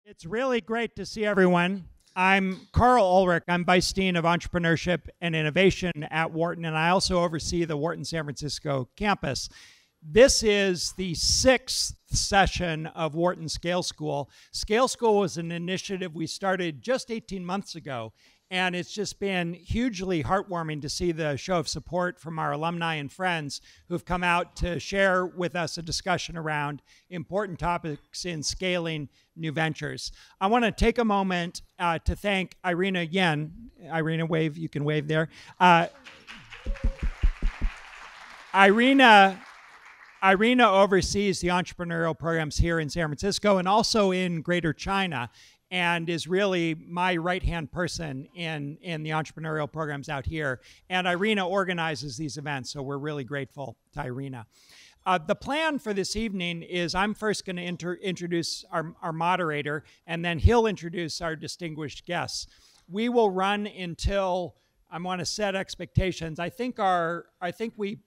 It's really great to see everyone. I'm Carl Ulrich. I'm Vice Dean of Entrepreneurship and Innovation at Wharton, and I also oversee the Wharton San Francisco campus. This is the 6th session of Wharton Scale School. Scale School was an initiative we started just 18 months ago, and it's just been hugely heartwarming to see the show of support from our alumni and friends who've come out to share with us a discussion around important topics in scaling new ventures. I want to take a moment to thank Irina Yen. Irina, wave. You can wave there. Irina oversees the entrepreneurial programs here in San Francisco and also in Greater China, and is really my right-hand person in the entrepreneurial programs out here. And Irina organizes these events, so we're really grateful to Irina. The plan for this evening is I'm first going to introduce our moderator, and then he'll introduce our distinguished guests. We will run until I want to set expectations. I think we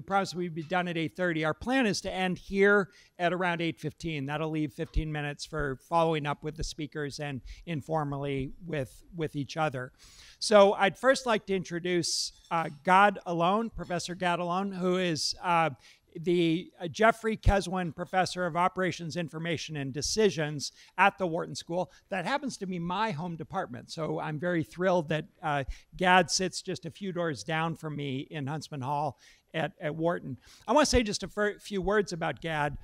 promised we'd be done at 8:30. Our plan is to end here at around 8:15. That'll leave 15 minutes for following up with the speakers and informally with each other. So I'd first like to introduce Allon, Professor Allon, who is the Jeffrey Keswin Professor of Operations, Information, and Decisions at the Wharton School. That happens to be my home department, so I'm very thrilled that Gad sits just a few doors down from me in Huntsman Hall at Wharton. I want to say just a few words about Gad.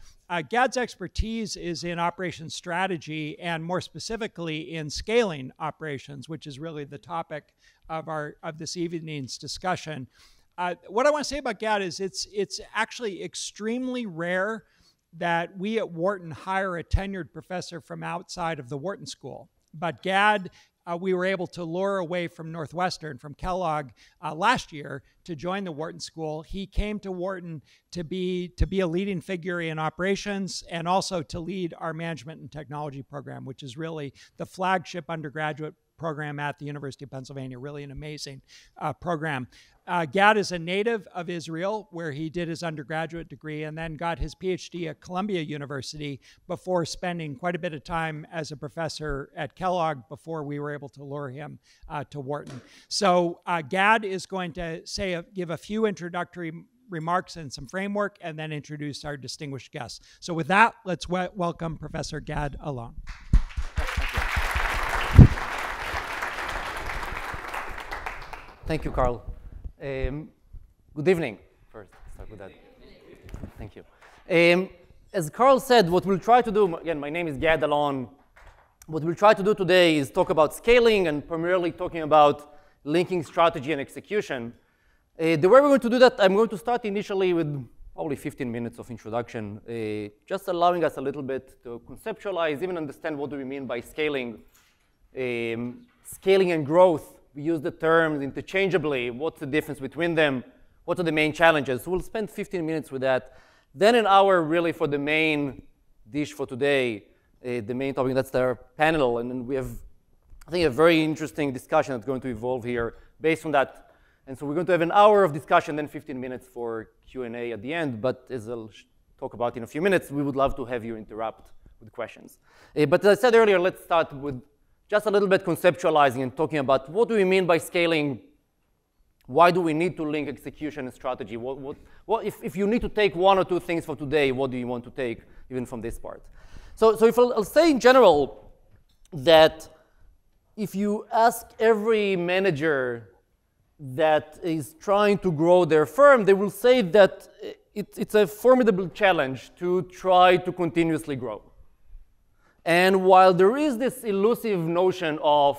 Gad's expertise is in operations strategy, and more specifically in scaling operations, which is really the topic of this evening's discussion. What I want to say about Gad is it's actually extremely rare that we at Wharton hire a tenured professor from outside of the Wharton School. But Gad, we were able to lure away from Northwestern, from Kellogg last year to join the Wharton School. He came to Wharton to be a leading figure in operations and also to lead our management and technology program, which is really the flagship undergraduate program at the University of Pennsylvania, really an amazing program. Gad is a native of Israel, where he did his undergraduate degree and then got his PhD at Columbia University before spending quite a bit of time as a professor at Kellogg before we were able to lure him to Wharton. So Gad is going to give a few introductory remarks and some framework, and then introduce our distinguished guests. So with that, let's welcome Professor Gad Allon. Thank you, Carl. Good evening. First, start with that. Thank you. As Carl said, what we'll try to do, again, my name is Gad Allon. What we'll try to do today is talk about scaling and primarily talking about linking strategy and execution. The way we're going to do that, I'm going to start initially with probably 15 minutes of introduction, just allowing us a little bit to conceptualize, even understand what do we mean by scaling. Scaling and growth. We use the terms interchangeably. What's the difference between them? What are the main challenges? So we'll spend 15 minutes with that. Then an hour really for the main dish for today, the main topic, that's our panel. And then we have, I think, a very interesting discussion that's going to evolve here based on that. And so we're going to have an hour of discussion, then 15 minutes for Q&A at the end. But as I'll talk about in a few minutes, we would love to have you interrupt with questions. But as I said earlier, let's start with just a little bit conceptualizing and talking about what do we mean by scaling? Why do we need to link execution and strategy? If you need to take one or two things for today, what do you want to take even from this part? So if I'll say in general that if you ask every manager that is trying to grow their firm, they will say that it's a formidable challenge to try to continuously grow. And while there is this elusive notion of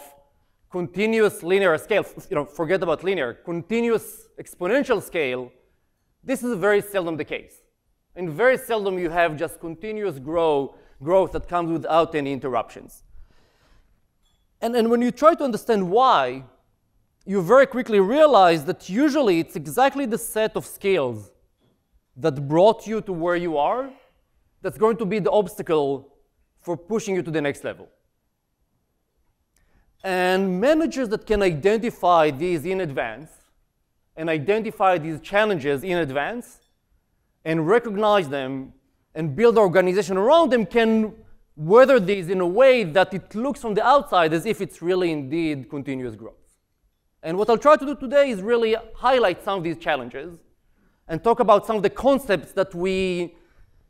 continuous linear scale, forget about linear, continuous exponential scale, this is very seldom the case. And very seldom you have just continuous growth that comes without any interruptions. And when you try to understand why, you very quickly realize that usually it's exactly the set of skills that brought you to where you are that's going to be the obstacle for pushing you to the next level. And managers that can identify these in advance and identify these challenges in advance and recognize them and build an organization around them can weather these in a way that it looks from the outside as if it's really indeed continuous growth. And what I'll try to do today is really highlight some of these challenges and talk about some of the concepts that we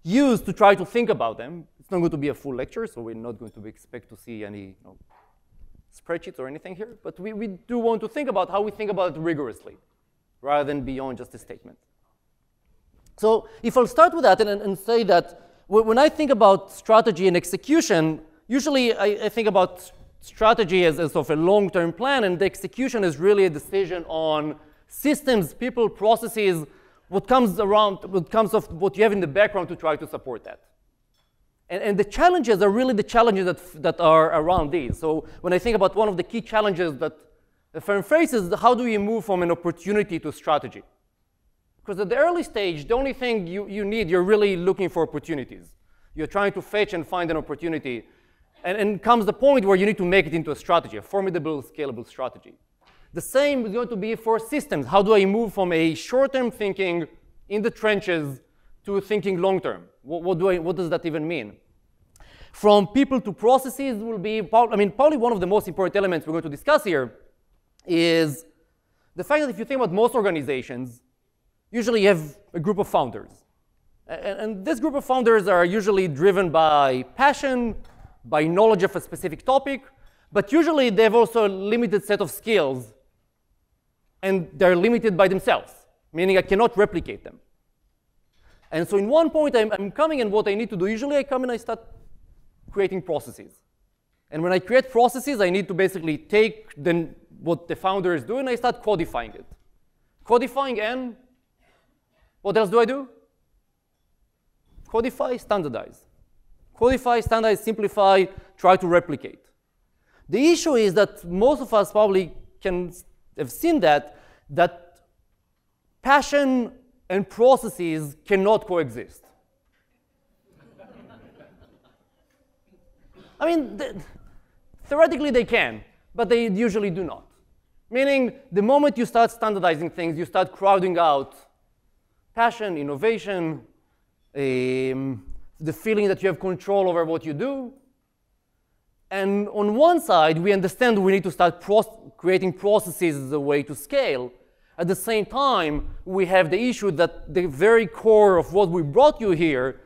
use to try to think about them. It's not going to be a full lecture, so we're not going to expect to see any spreadsheets or anything here. But we do want to think about how we think about it rigorously, rather than beyond just a statement. So if I'll start with that and say that when I think about strategy and execution, usually I think about strategy as sort of a long-term plan, and the execution is really a decision on systems, people, processes, what comes of what you have in the background to try to support that. And the challenges are really the challenges that are around these. So when I think about one of the key challenges that the firm faces, how do you move from an opportunity to strategy? Because at the early stage, the only thing you need, you're really looking for opportunities. You're trying to fetch and find an opportunity. And comes the point where you need to make it into a strategy, a formidable, scalable strategy. The same is going to be for systems. How do I move from a short-term thinking in the trenches to thinking long-term? What does that even mean? From people to processes will be, probably one of the most important elements we're going to discuss here is the fact that if you think about most organizations, usually you have a group of founders. And this group of founders are usually driven by passion, by knowledge of a specific topic, but usually they have also a limited set of skills, and they're limited by themselves, meaning I cannot replicate them. And so in one point, I'm coming, and what I need to do, usually I come and I start creating processes. And when I create processes, I need to basically take what the founder is doing, and I start codifying it. Codifying, and what else do I do? Codify, standardize. Codify, standardize, simplify, try to replicate. The issue is that most of us probably can have seen that passion and processes cannot coexist. Theoretically they can, but they usually do not. Meaning, the moment you start standardizing things, you start crowding out passion, innovation, the feeling that you have control over what you do. And on one side, we understand we need to start creating processes as a way to scale. At the same time, we have the issue that the very core of what we brought you here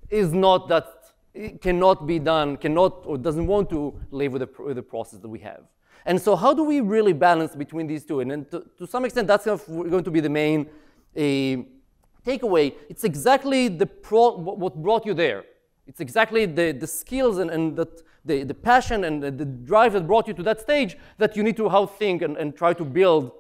is not that it cannot be done, or doesn't want to live with the process that we have. And so how do we really balance between these two? And then to some extent, that's going to be the main takeaway. It's exactly what brought you there. It's exactly the skills and the passion and the drive that brought you to that stage that you need to think and try to build.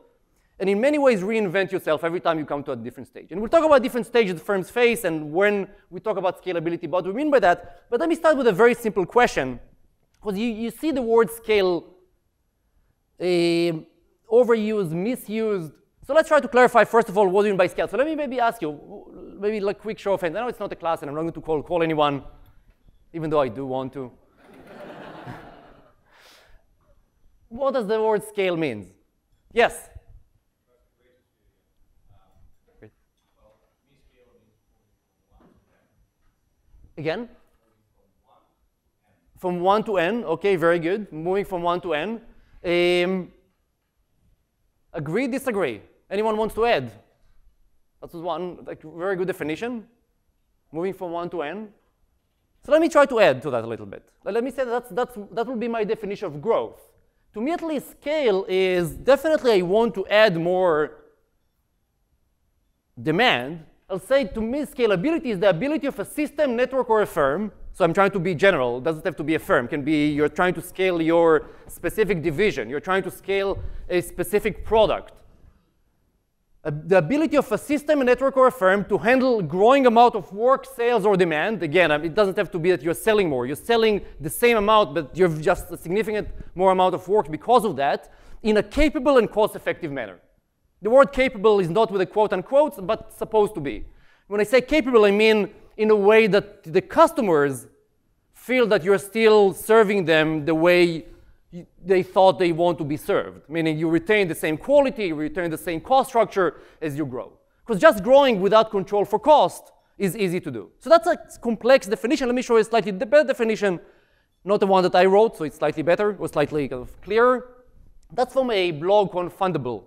And in many ways, reinvent yourself every time you come to a different stage. And we'll talk about different stages the firms face and when we talk about scalability, what we mean by that. But let me start with a very simple question. Because you see the word scale overused, misused. So let's try to clarify, first of all, what do you mean by scale? So let me maybe ask you, maybe like quick show of hands. I know it's not a class, and I'm not going to call anyone, even though I do want to. What does the word scale mean? Yes? Again? From 1 to n. OK, very good. Moving from 1 to n. Agree, disagree? Anyone wants to add? That's one very good definition. Moving from 1 to n. So let me try to add to that a little bit. Let me say that will be my definition of growth. To me, at least, scale is definitely I want to add more demand. I'll say to me, scalability is the ability of a system, network, or a firm. So I'm trying to be general. It doesn't have to be a firm. It can be you're trying to scale your specific division. You're trying to scale a specific product. The ability of a system, a network, or a firm to handle growing amount of work, sales, or demand. Again, it doesn't have to be that you're selling more. You're selling the same amount, but you have just a significant more amount of work because of that in a capable and cost-effective manner. The word capable is not with a quote unquote, but supposed to be. When I say capable, I mean in a way that the customers feel that you're still serving them the way they thought they want to be served, meaning you retain the same quality, you retain the same cost structure as you grow. Because just growing without control for cost is easy to do. So that's a complex definition. Let me show you a slightly better definition. not the one that I wrote, so it's slightly better or slightly kind of clearer. That's from a blog called Fundable.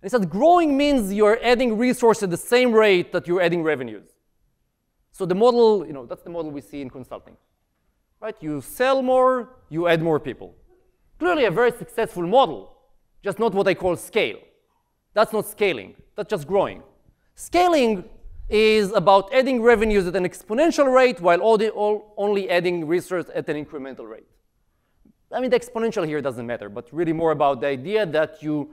It says growing means you're adding resources at the same rate that you're adding revenues. So the model, that's the model we see in consulting. Right? You sell more, you add more people. Clearly a very successful model, just not what I call scale. That's not scaling, that's just growing. Scaling is about adding revenues at an exponential rate while only adding resources at an incremental rate. I mean, the exponential here doesn't matter, but really more about the idea that you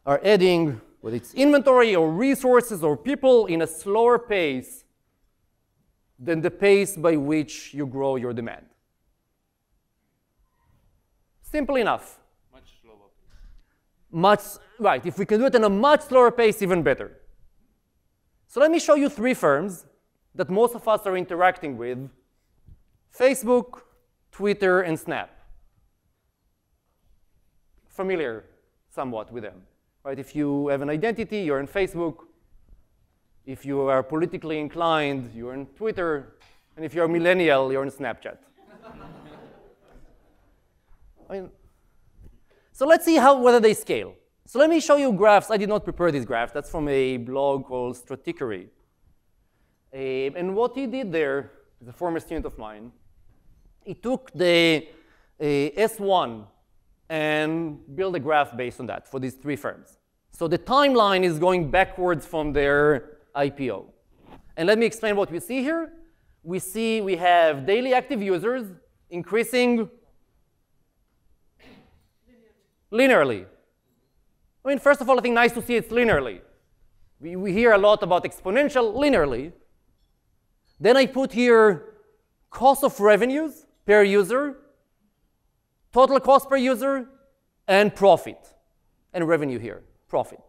are adding, whether it's inventory or resources or people, in a slower pace than the pace by which you grow your demand. Simple enough. Much slower. Right, if we can do it in a much slower pace, even better. So let me show you 3 firms that most of us are interacting with: Facebook, Twitter, and Snap. Familiar somewhat with them. Right? If you have an identity, you're in Facebook. If you are politically inclined, you're in Twitter. And if you're a millennial, you're in Snapchat. So let's see whether they scale. So let me show you graphs. I did not prepare these graphs. That's from a blog called Stratechery. And what he did there is a former student of mine. He took the S1 and built a graph based on that for these 3 firms. So the timeline is going backwards from their IPO. And let me explain what we see here. We have daily active users increasing linearly. I mean, first of all, I think nice to see it's linearly. We hear a lot about exponential linearly. Then I put here cost of revenues per user, total cost per user, and profit. And revenue here, profit.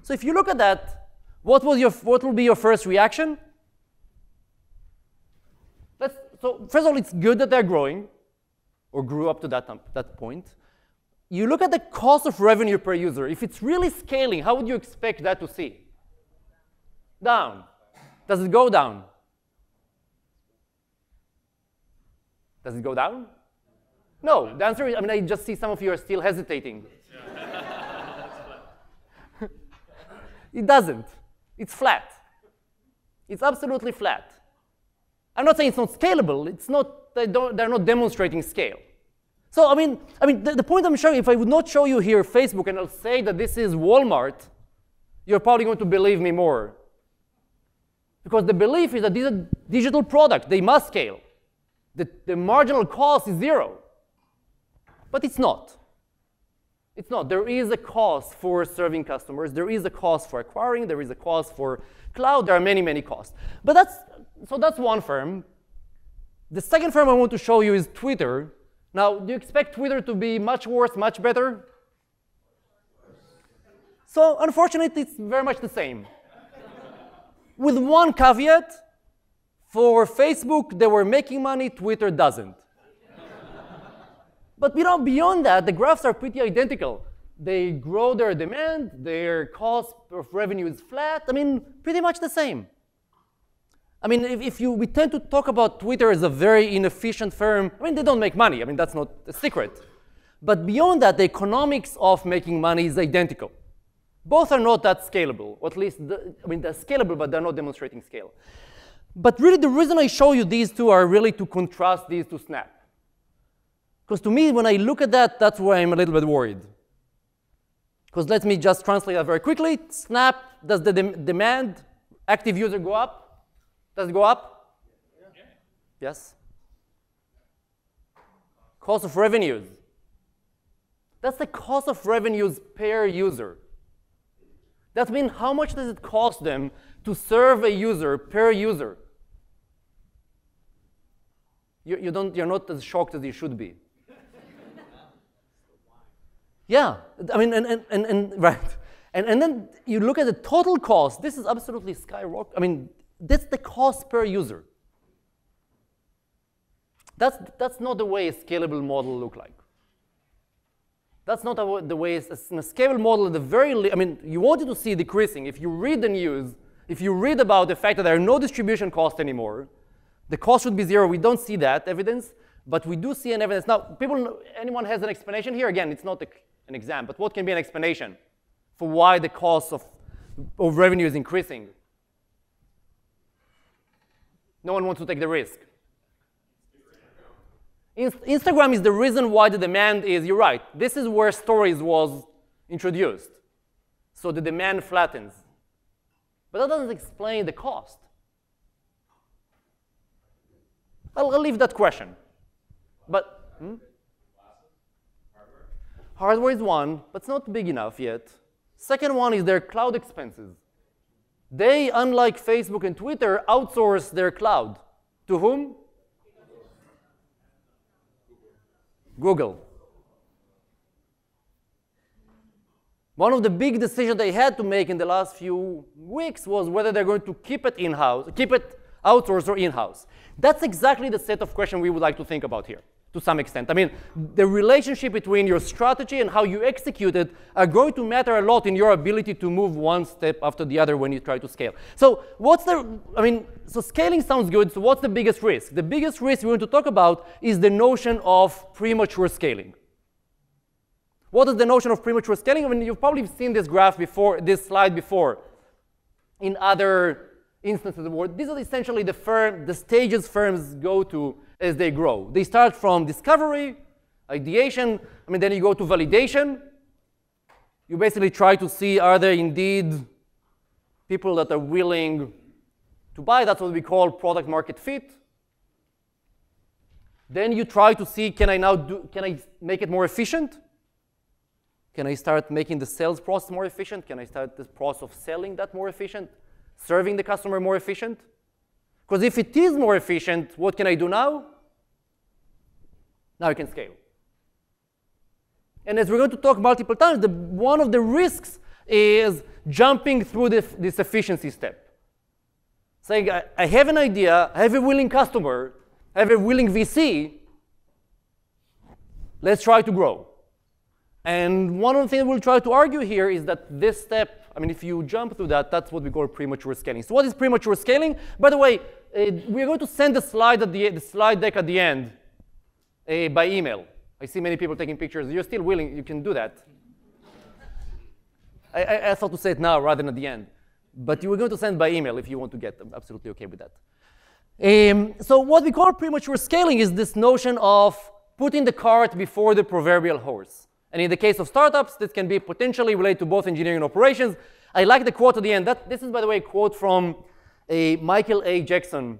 So if you look at that, what will be your first reaction? So first of all, it's good that they're growing, or grew up to that point. You look at the cost of revenue per user. If it's really scaling, how would you expect that to see? Down. Does it go down? Does it go down? No. The answer is, I just see some of you are still hesitating. It doesn't. It's flat. It's absolutely flat. I'm not saying it's not scalable. It's not. They're not demonstrating scale. So the point I'm showing, if I would not show you here Facebook and I'll say that this is Walmart, you're probably going to believe me more. Because the belief is that these are digital products. They must scale. The marginal cost is 0. But it's not. It's not. There is a cost for serving customers. There is a cost for acquiring. There is a cost for cloud. There are many, many costs. But that's one firm. The second firm I want to show you is Twitter. Now, do you expect Twitter to be much worse, much better? So unfortunately, it's very much the same. With one caveat, for Facebook, they were making money, Twitter doesn't. But beyond that, the graphs are pretty identical. They grow their demand, their cost of revenue is flat. Pretty much the same. We tend to talk about Twitter as a very inefficient firm. They don't make money. That's not a secret. But beyond that, the economics of making money is identical. Both are not that scalable, or at least, they're scalable, but they're not demonstrating scale. But really, the reason I show you these two are really to contrast these to Snap. Because to me, when I look at that, that's where I'm a little bit worried. Because let me just translate that very quickly. Snap, does the demand active user go up? Does it go up? Yeah. Yes. Cost of revenues. That's the cost of revenues per user. That means how much does it cost them to serve a user per user? You're not as shocked as you should be. Yeah, right. And then you look at the total cost. This is absolutely skyrocketing. That's the cost per user. That's not the way a scalable model look like. That's not the way in a scalable model. At the very you wanted to see decreasing. If you read the news, if you read about the fact that there are no distribution costs anymore, the cost should be 0. We don't see that evidence. But we do see an evidence. Now, anyone has an explanation here? Again, it's not an exam, but what can be an explanation for why the cost of revenue is increasing? No one wants to take the risk. Instagram is the reason why the demand is, you're right, this is where stories was introduced. So the demand flattens. But that doesn't explain the cost. I'll leave that question. But hardware is one, but it's not big enough yet. Second one is their cloud expenses. They, unlike Facebook and Twitter, outsource their cloud. To whom? Google. One of the big decisions they had to make in the last few weeks was whether they're going to keep it in-house, keep it outsourced or in-house. That's exactly the set of questions we would like to think about here, to some extent. I mean, the relationship between your strategy and how you execute it are going to matter a lot in your ability to move one step after the other when you try to scale. So so scaling sounds good, so what's the biggest risk? The biggest risk we want to talk about is the notion of premature scaling. What is the notion of premature scaling? I mean, you've probably seen this graph before, this slide before, in other instances of the world. These are essentially the stages firms go to as they grow. They start from discovery, ideation, then you go to validation. You basically try to see, are there indeed people that are willing to buy? That's what we call product market fit. Then you try to see, can I make it more efficient? Can I start making the sales process more efficient? Can I start the process of selling that more efficient? Serving the customer more efficient? Because if it is more efficient, what can I do now? Now I can scale. And as we're going to talk multiple times, one of the risks is jumping through this efficiency step. Saying, I have an idea, I have a willing customer, I have a willing VC, let's try to grow. And one of the things we'll try to argue here is that this step, if you jump through that, that's what we call premature scaling. So what is premature scaling? By the way, we're going to send the slide deck at the end by email. I see many people taking pictures. You're still willing, you can do that. I thought to say it now rather than at the end. But you were going to send by email if you want to get them. Absolutely OK with that. So what we call premature scaling is this notion of putting the cart before the proverbial horse. And in the case of startups, this can be potentially related to both engineering and operations. I like the quote at the end. This is, by the way, a quote from Michael A. Jackson.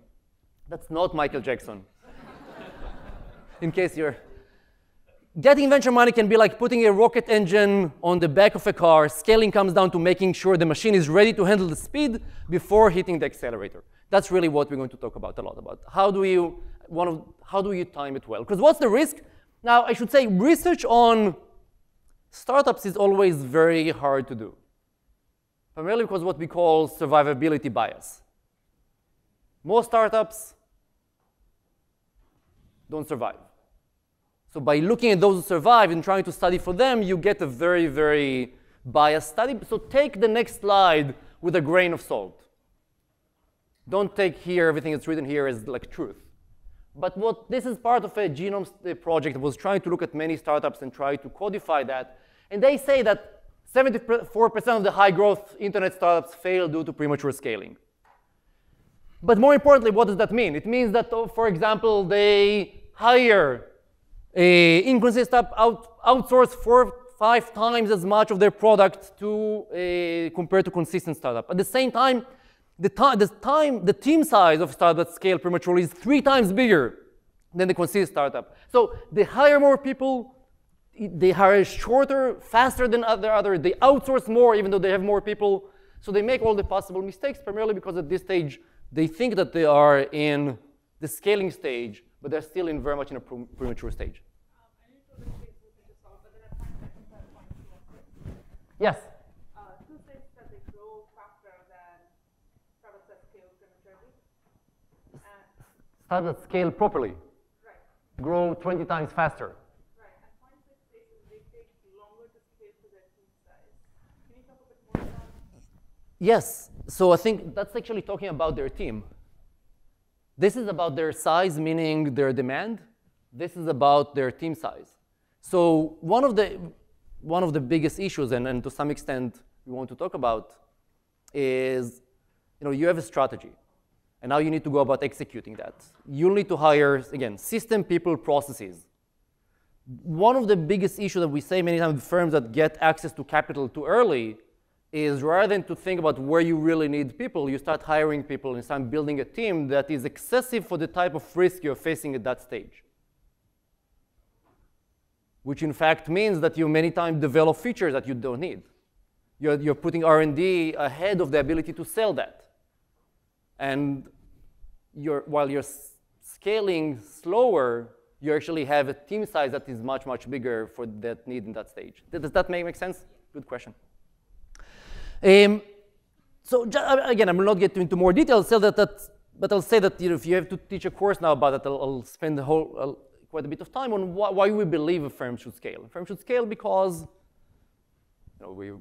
That's not Michael Jackson. In case you're... Getting venture money can be like putting a rocket engine on the back of a car. Scaling comes down to making sure the machine is ready to handle the speed before hitting the accelerator. That's really what we're going to talk about a lot about. How do you time it well? Because what's the risk? Now, I should say research on startups is always very hard to do, primarily because what we call survivability bias. Most startups don't survive. So by looking at those who survive and trying to study for them, you get a very, very biased study. So take the next slide with a grain of salt. Don't take here everything that's written here as like truth. But this is part of a genome project that was trying to look at many startups and try to codify that. And they say that 74% of the high-growth internet startups fail due to premature scaling. But more importantly, what does that mean? It means that, for example, they hire inconsistent outsource 4-5 times as much of their product compared to consistent startup. At the same time, the team size of startup that scale prematurely is 3 times bigger than the consistent startup. So they hire more people, they hire shorter, faster than others, they outsource more even though they have more people. So they make all the possible mistakes primarily because at this stage they think that they are in the scaling stage, but they're still very much in a premature stage. Yes? Two things that they grow faster than startups that scale prematurely. Startups that scale properly. Right. Grow 20 times faster. Right. And point six is they take longer to scale to their team size. Can you talk a bit more about that? Yes. So I think that's actually talking about their team. This is about their size, meaning their demand. This is about their team size. So one of the biggest issues, and to some extent we want to talk about, is you have a strategy, and now you need to go about executing that. You'll need to hire, again, system, people, processes. One of the biggest issues that we say many times with firms that get access to capital too early is rather than to think about where you really need people, you start hiring people and start building a team that is excessive for the type of risk you're facing at that stage. Which in fact means that you many times develop features that you don't need. You're putting R&D ahead of the ability to sell that. And while you're scaling slower, you actually have a team size that is much, much bigger for that need in that stage. Does that make sense? Good question. So again, I will not get into more details, but I'll say that if you have to teach a course now about it, I'll spend quite a bit of time on why we believe a firm should scale. A firm should scale because we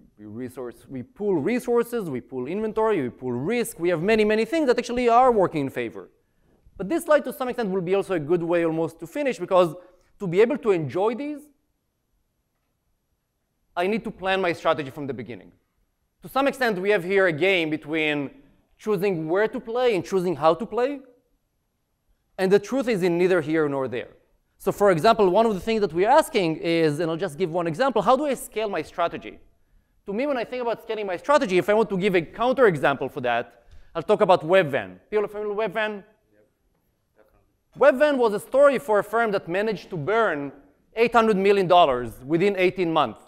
pool resources, we pool inventory, we pool risk. We have many, many things that actually are working in favor. But this slide, to some extent, will be also a good way almost to finish, because to be able to enjoy these, I need to plan my strategy from the beginning. To some extent, we have here a game between choosing where to play and choosing how to play. And the truth is in neither here nor there. So for example, one of the things that we're asking is, and I'll just give one example, how do I scale my strategy? To me, when I think about scaling my strategy, if I want to give a counter example for that, I'll talk about Webvan. People are familiar with Webvan? Webvan was a story for a firm that managed to burn $800 million within 18 months.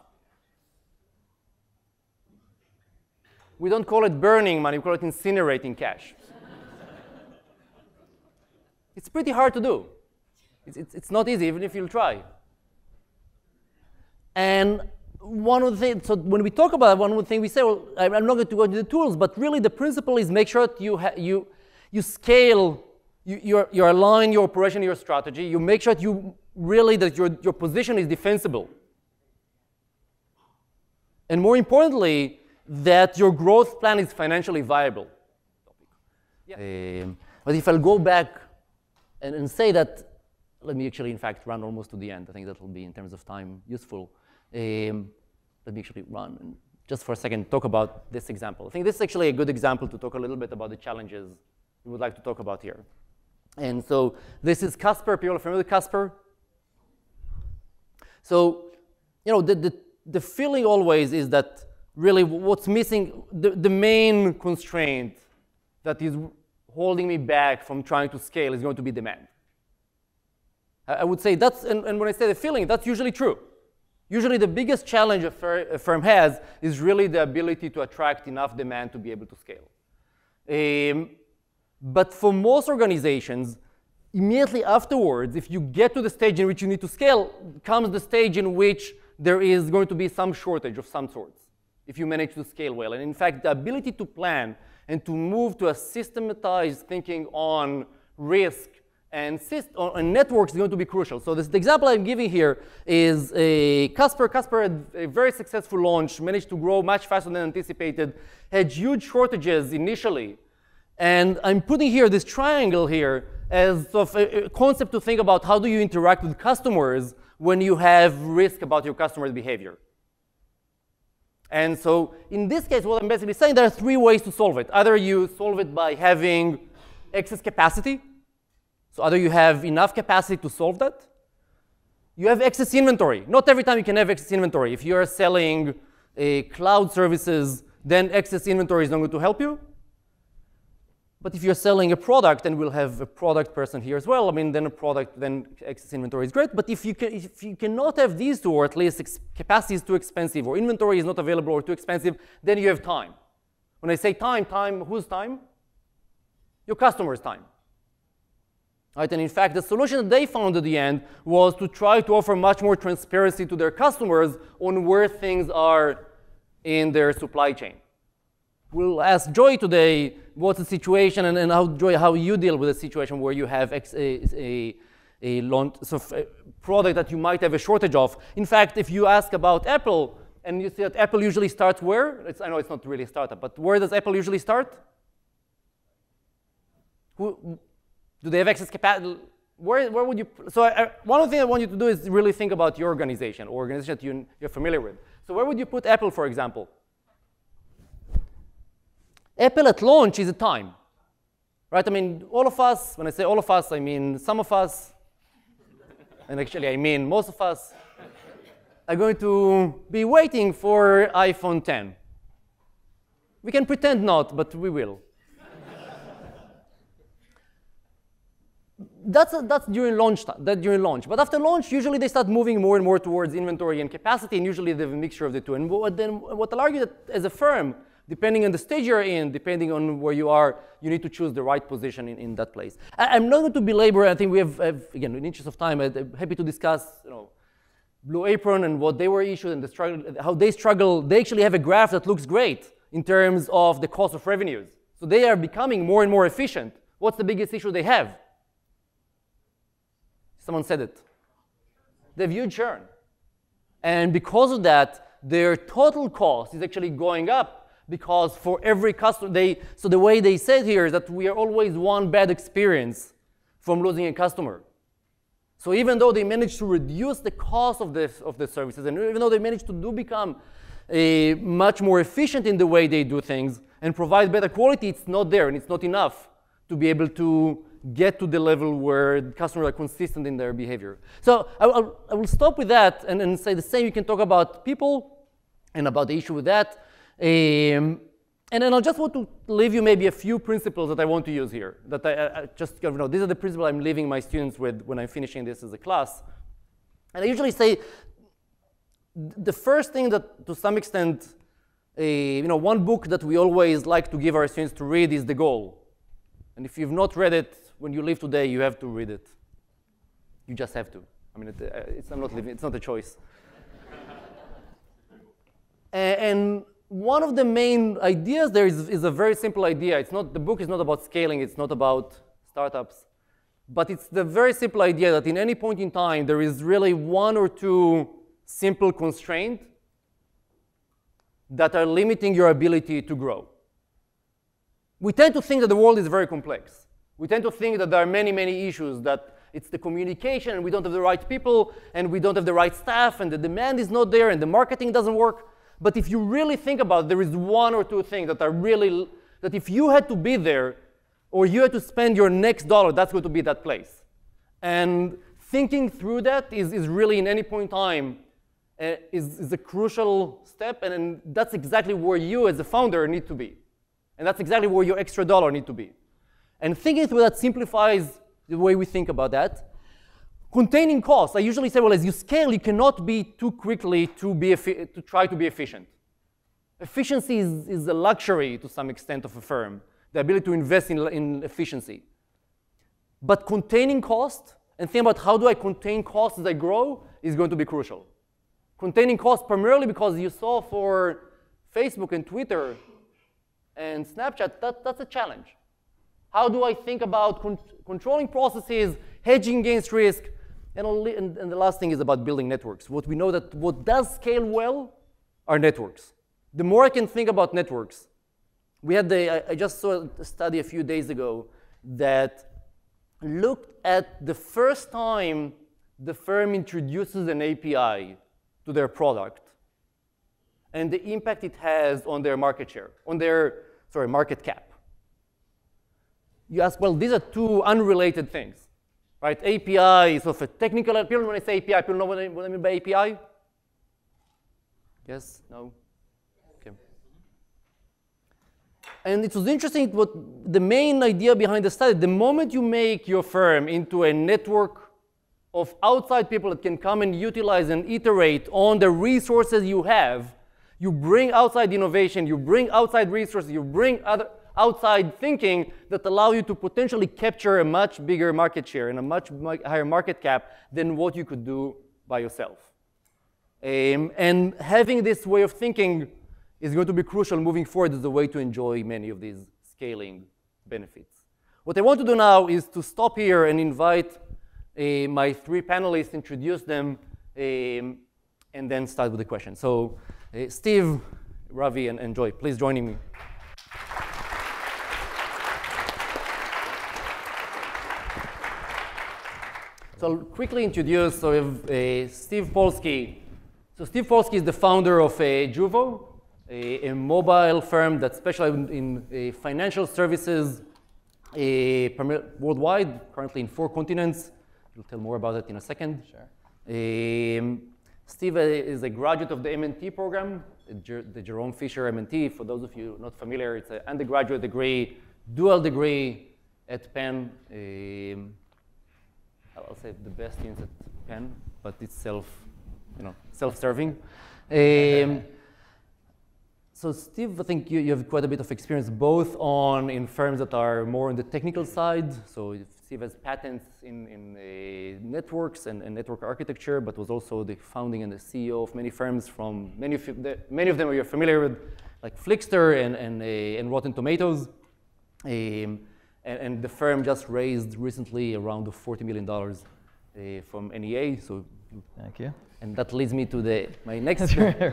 We don't call it burning money, we call it incinerating cash. It's pretty hard to do. It's not easy, even if you'll try. And one of the things, so when we talk about it, one of the things we say, well, I'm not going to go into the tools, but really the principle is make sure that you scale, you align your operation, your strategy, you make sure that your position is defensible. And more importantly, that your growth plan is financially viable. Yeah. But if I'll go back and say that, let me actually, in fact, run almost to the end. I think that will be, in terms of time, useful. Let me actually run and just for a second talk about this example. I think this is actually a good example to talk a little bit about the challenges we would like to talk about here. And so this is Casper. People are familiar with Casper? So, the feeling always is that really what's missing, the main constraint that is holding me back from trying to scale is going to be demand. I would say that's, and when I say the feeling, that's usually true. Usually the biggest challenge a firm has is really the ability to attract enough demand to be able to scale. But for most organizations, immediately afterwards, if you get to the stage in which you need to scale, comes the stage in which there is going to be some shortage of some sorts, if you manage to scale well. And in fact, the ability to plan and to move to a systematized thinking on risk and networks is going to be crucial. So the example I'm giving here is Casper. Casper had a very successful launch, managed to grow much faster than anticipated, had huge shortages initially. And I'm putting here this triangle here as sort of a concept to think about how do you interact with customers when you have risk about your customer's behavior. And so in this case, what I'm basically saying, there are three ways to solve it. Either you solve it by having excess capacity. So either you have enough capacity to solve that. You have excess inventory. Not every time you can have excess inventory. If you're selling cloud services, then excess inventory is not going to help you. But if you're selling a product, and we'll have a product person here as well, then excess inventory is great. But if you cannot have these two, or at least capacity is too expensive, or inventory is not available or too expensive, then you have time. When I say time, whose time? Your customer's time. Right? And in fact, the solution that they found at the end was to try to offer much more transparency to their customers on where things are in their supply chain. We'll ask Joy today what's the situation, and how, Joy, how you deal with a situation where you have a product that you might have a shortage of. In fact, if you ask about Apple, and you see that Apple usually starts where? I know it's not really a startup, but where does Apple usually start? Do they have excess capacity? where would you, so one of the things I want you to do is really think about your organization, or organization that you're familiar with. So where would you put Apple, for example? Apple at launch is a time, right? I mean, all of us, when I say all of us, I mean some of us, and actually I mean most of us, are going to be waiting for iPhone 10. We can pretend not, but we will. That's during launch. But after launch, usually they start moving more and more towards inventory and capacity, and usually they have a mixture of the two. And what I'll argue that as a firm, depending on the stage you're in, depending on where you are, you need to choose the right position in that place. I'm not going to belabor. I think we have again, in the interest of time, I'm happy to discuss, Blue Apron and what they were issued and the struggle, how they struggle. They actually have a graph that looks great in terms of the cost of revenues. So they are becoming more and more efficient. What's the biggest issue they have? Someone said it. They have huge churn. And because of that, their total cost is actually going up, because for every customer, so the way they said here is that we are always one bad experience from losing a customer. So even though they managed to reduce the cost of the services, and even though they managed to become much more efficient in the way they do things and provide better quality, it's not there, and it's not enough to be able to get to the level where customers are consistent in their behavior. So I will stop with that and say the same. You can talk about people and about the issue with that. And then I just want to leave you maybe a few principles that I want to use here. That I just, these are the principles I'm leaving my students with when I'm finishing this as a class. And I usually say the first thing that, to some extent, one book that we always like to give our students to read is The Goal. And if you've not read it, when you leave today, you have to read it. You just have to. I mean, it's not a choice. And one of the main ideas there is a very simple idea. The book is not about scaling. It's not about startups. But it's the very simple idea that in any point in time, there is really one or two simple constraints that are limiting your ability to grow. We tend to think that the world is very complex. We tend to think that there are many, many issues, that it's the communication, and we don't have the right people, and we don't have the right staff, and the demand is not there, and the marketing doesn't work. But if you really think about it, there is one or two things that are really, that if you had to be there, or you had to spend your next dollar, that's going to be that place. And thinking through that is really, in any point in time, is a crucial step, and that's exactly where you as a founder need to be. And that's exactly where your extra dollar need to be. And thinking through that simplifies the way we think about that. Containing costs. I usually say, well, as you scale, you cannot be too quickly to try to be efficient. Efficiency is a luxury to some extent of a firm, the ability to invest in efficiency. But containing cost and think about how do I contain costs as I grow is going to be crucial. Containing costs primarily because you saw for Facebook and Twitter and Snapchat, that's a challenge. How do I think about controlling processes, hedging against risk? And the last thing is about building networks. What we know that what does scale well are networks. The more I can think about networks, I just saw a study a few days ago that looked at the first time the firm introduces an API to their product and the impact it has on their market share, on their, market cap. You ask, well, these are two unrelated things, right? API is of a technical, people when I say API, people know what I mean by API? Yes? No? Okay. And it was interesting what the main idea behind the study, the moment you make your firm into a network of outside people that can come and utilize and iterate on the resources you have, you bring outside innovation, you bring outside resources, you bring other outside thinking that allow you to potentially capture a much bigger market share and a much higher market cap than what you could do by yourself. And having this way of thinking is going to be crucial moving forward as a way to enjoy many of these scaling benefits. What I want to do now is to stop here and invite my three panelists, introduce them, and then start with the question. So Steve, Ravi, and Joy, please join me. So I'll quickly introduce Steve Polsky. So Steve Polsky is the founder of Juvo, a mobile firm that specializes in financial services worldwide, currently in 4 continents. We'll tell more about it in a second. Sure. Steve is a graduate of the MNT program, the Jerome Fisher MNT. For those of you not familiar, it's an undergraduate degree, dual degree at Penn. I'll say the best students at Penn, but it's self-serving. So Steve, I think you have quite a bit of experience both in firms that are more on the technical side. So Steve has patents in networks and network architecture, but was also the founding and the CEO of many firms from many of them you're familiar with, like Flickster and Rotten Tomatoes. And the firm just raised recently around $40 million from NEA. So thank you. And that leads me to my next panelist,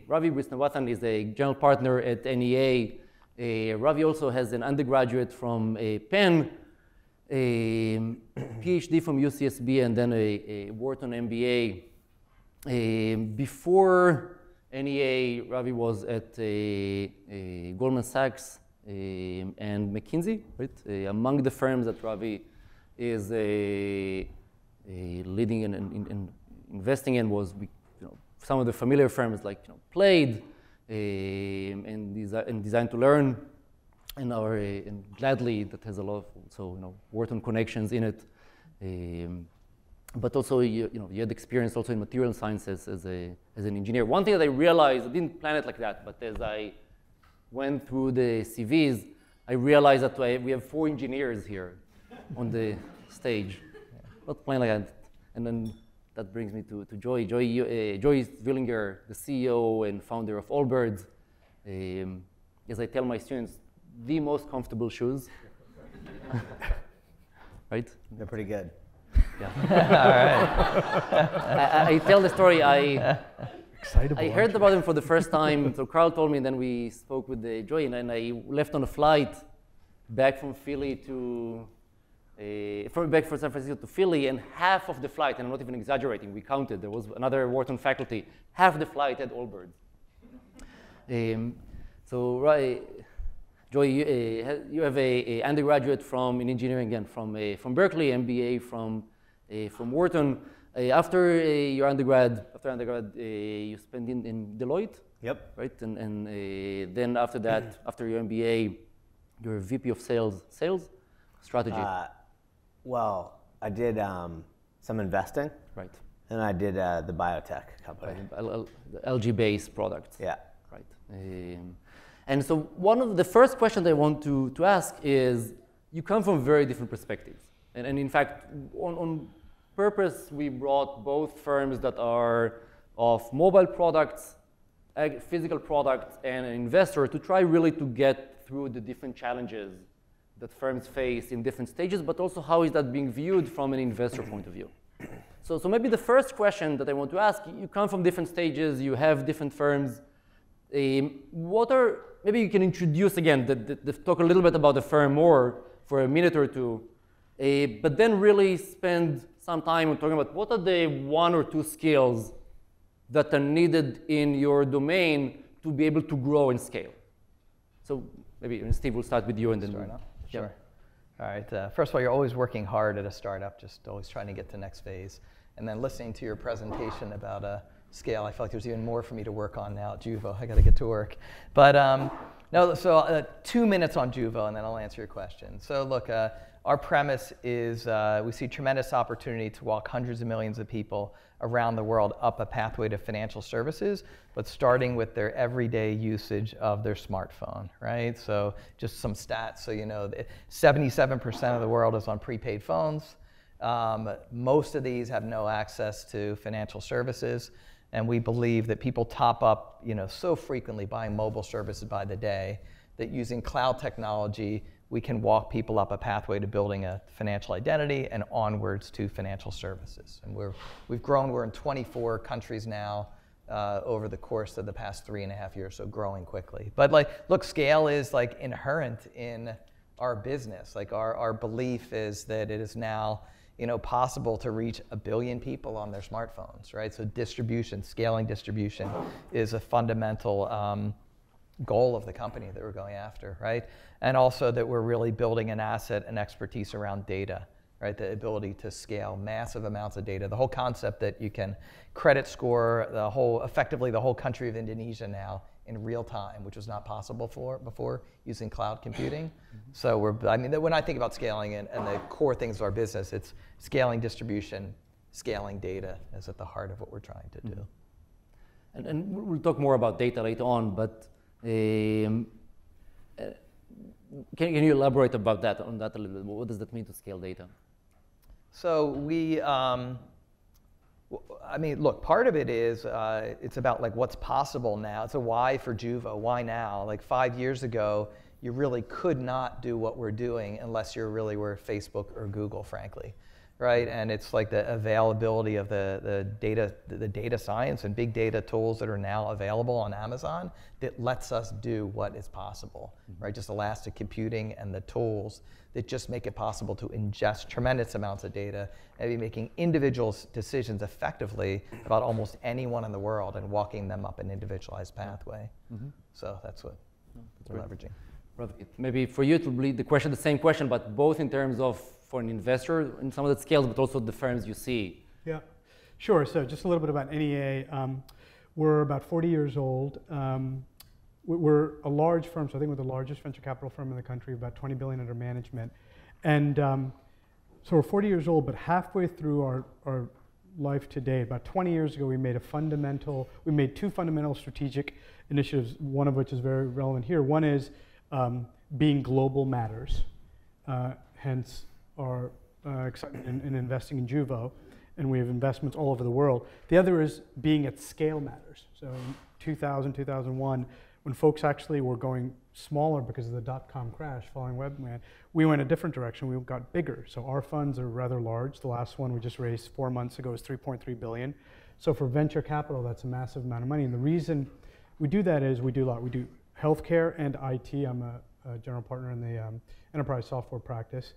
Ravi Viswanathan, is a general partner at NEA. Ravi also has an undergraduate from Penn, a PhD from UCSB, and then a Wharton MBA. Before NEA, Ravi was at Goldman Sachs and McKinsey, right? Among the firms that Ravi is leading and investing in was some of the familiar firms like Played and Design to Learn, and Gladly, that has a lot of also Wharton connections in it. But also you had experience also in material sciences as an engineer. One thing that I realized, I didn't plan it like that, but as I went through the CVs, I realized that we have 4 engineers here on the stage. Not plain like that. And then that brings me to Joy. Joy Zwillinger, the CEO and founder of Allbirds. As I tell my students, the most comfortable shoes. Right? They're pretty good. Yeah. All right. I tell the story. I heard about him for the first time. So Carl told me, and then we spoke with Joy, and I left on a flight back from Philly to back from San Francisco to Philly, and half of the flight, and I'm not even exaggerating, we counted. There was another Wharton faculty. Half the flight had Allbirds. So Joy, you have a undergraduate in engineering again from Berkeley, MBA from Wharton. After your undergrad, you spent in Deloitte. Yep. Right, and then after that, after your MBA, you're VP of sales strategy. Well, I did some investing. Right. And I did the biotech company. The LG-based products. Yeah. Right. And so one of the first questions I want to ask is, you come from very different perspectives. And in fact, on purpose, we brought both firms that are of mobile products, physical products, and an investor to try really to get through the different challenges that firms face in different stages, but also how is that being viewed from an investor point of view. So maybe the first question that I want to ask, you come from different stages, you have different firms. Maybe you can introduce again, talk a little bit about the firm more for a minute or two, but then really spend some time on talking about what are the 1 or 2 skills that are needed in your domain to be able to grow and scale. So maybe Steve, we'll start with you and then Start off? Yeah. Sure. All right. First of all, you're always working hard at a startup, just always trying to get to the next phase. And then listening to your presentation about scale, I feel like there's even more for me to work on now at Juvo. I got to get to work. But no, so 2 minutes on Juvo, and then I'll answer your question. So look, our premise is we see tremendous opportunity to walk hundreds of millions of people around the world up a pathway to financial services, but starting with their everyday usage of their smartphone, right? So just some stats, so you know, 77% of the world is on prepaid phones. Most of these have no access to financial services, and we believe that people top up, so frequently buying mobile services by the day that using cloud technology, we can walk people up a pathway to building a financial identity and onwards to financial services. And we've grown, we're in 24 countries now over the course of the past 3.5 years, so growing quickly. But look, scale is inherent in our business. Like our belief is that it is now possible to reach 1 billion people on their smartphones, right? So distribution, scaling distribution is a fundamental goal of the company that we're going after, right? And also that we're really building an asset and expertise around data, right? The ability to scale massive amounts of data. The whole concept that you can credit score effectively the whole country of Indonesia now in real time, which was not possible before using cloud computing. So when I think about scaling and the core things of our business, it's scaling distribution, scaling data is at the heart of what we're trying to do. And we'll talk more about data later on, but can you elaborate about that, on that a little bit more? What does that mean to scale data? So look, part of it is it's about like what's possible now. It's a why for Juvo. Why now? Like 5 years ago, you really could not do what we're doing unless you really were Facebook or Google, frankly, right? And it's like the availability of the data science and big data tools that are now available on Amazon that lets us do what is possible, right? Just elastic computing and the tools that just make it possible to ingest tremendous amounts of data and be making individual decisions effectively about almost anyone in the world and walking them up an individualized pathway. So that's what we're leveraging. Ravi, maybe for you to lead the same question, but both in terms of for an investor in some of that scales, but also the firms you see. Yeah, sure. So just a little bit about NEA. We're about 40 years old. We're a large firm, so I think we're the largest venture capital firm in the country, about 20 billion under management. And so we're 40 years old, but halfway through our life today, about 20 years ago, we made two fundamental strategic initiatives, one of which is very relevant here. One is being global matters, hence our excitement in investing in Juvo, and we have investments all over the world. The other is being at scale matters. So in 2000, 2001, when folks actually were going smaller because of the dot-com crash following Webman, we went a different direction. We got bigger. So our funds are rather large. The last one we just raised 4 months ago is 3.3 billion. So for venture capital, that's a massive amount of money. And the reason we do that is we do a lot. We do healthcare and IT. I'm a general partner in the enterprise software practice.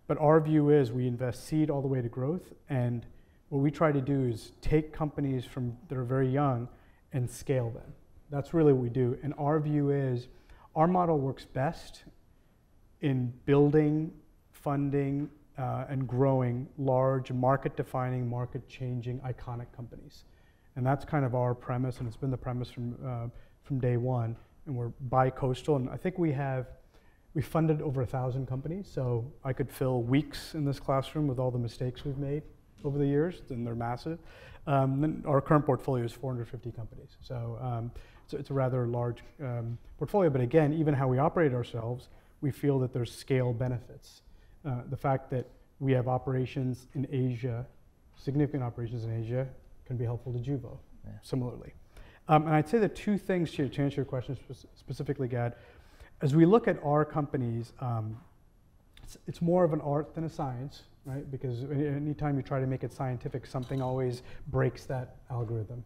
But our view is we invest seed all the way to growth. And what we try to do is take companies that are very young and scale them. That's really what we do. And our view is our model works best in building, funding, and growing large market-defining, market-changing, iconic companies. And that's kind of our premise, and it's been the premise from day one. And we're bi-coastal, and I think we funded over 1,000 companies, so I could fill weeks in this classroom with all the mistakes we've made over the years, and they're massive. Then our current portfolio is 450 companies. So it's a rather large portfolio, but again, even how we operate ourselves, we feel that there's scale benefits. The fact that we have operations in Asia, significant operations in Asia, can be helpful to Juvo, similarly. And I'd say the two things to answer your question specifically, Gad, as we look at our companies, it's more of an art than a science, right? Because anytime you try to make it scientific, something always breaks that algorithm.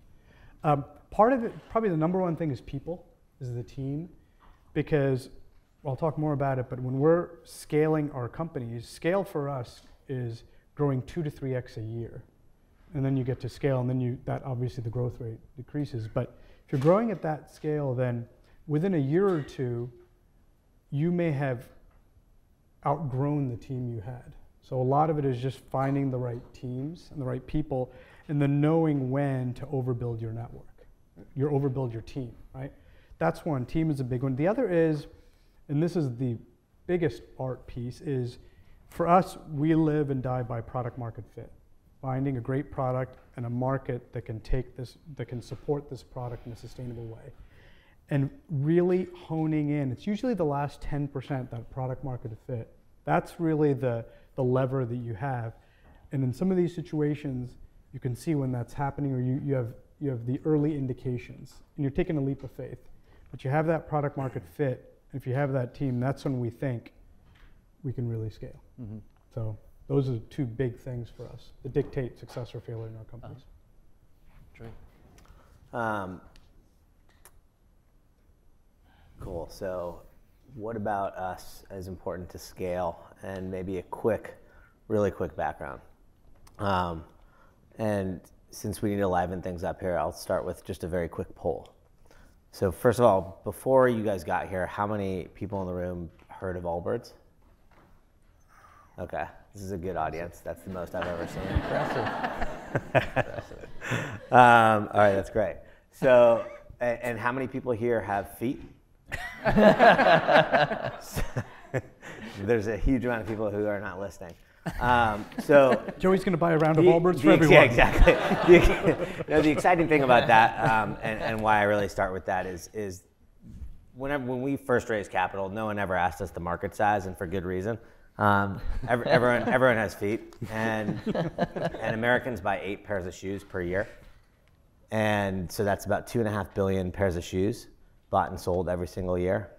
Part of it, probably the number one thing is people, is the team, because I'll talk more about it, but when we're scaling our companies, scale for us is growing 2 to 3x a year. And then you get to scale, and then that obviously the growth rate decreases. But if you're growing at that scale, then within a year or two, you may have outgrown the team you had. So a lot of it is just finding the right teams and the right people, and then knowing when to overbuild your network, overbuild your team, right? That's one. Team is a big one. The other is, and this is the biggest art piece, is for us, we live and die by product market fit. Finding a great product and a market that can that can support this product in a sustainable way. And really honing in, it's usually the last 10%, that product market fit. That's really the lever that you have. And in some of these situations, you can see when that's happening, or you have the early indications, and you're taking a leap of faith. But you have that product market fit, and if you have that team, that's when we think we can really scale. Mm-hmm. So those are the two big things for us that dictate success or failure in our companies. Great. Cool. So what about us is important to scale, and maybe a really quick background. And since we need to liven things up here, I'll start with just a very quick poll. So first of all, before you guys got here, how many people in the room heard of Allbirds? Okay, this is a good audience. That's the most I've ever seen. Impressive. All right, that's great. So, and how many people here have feet? There's a huge amount of people who are not listening. So Joey's going to buy a round of Allbirds for everyone. Yeah, exactly. The exciting thing about that, and why I really start with that is when we first raised capital, no one ever asked us the market size, and for good reason. Everyone has feet, and Americans buy 8 pairs of shoes per year, and so that's about 2.5 billion pairs of shoes bought and sold every single year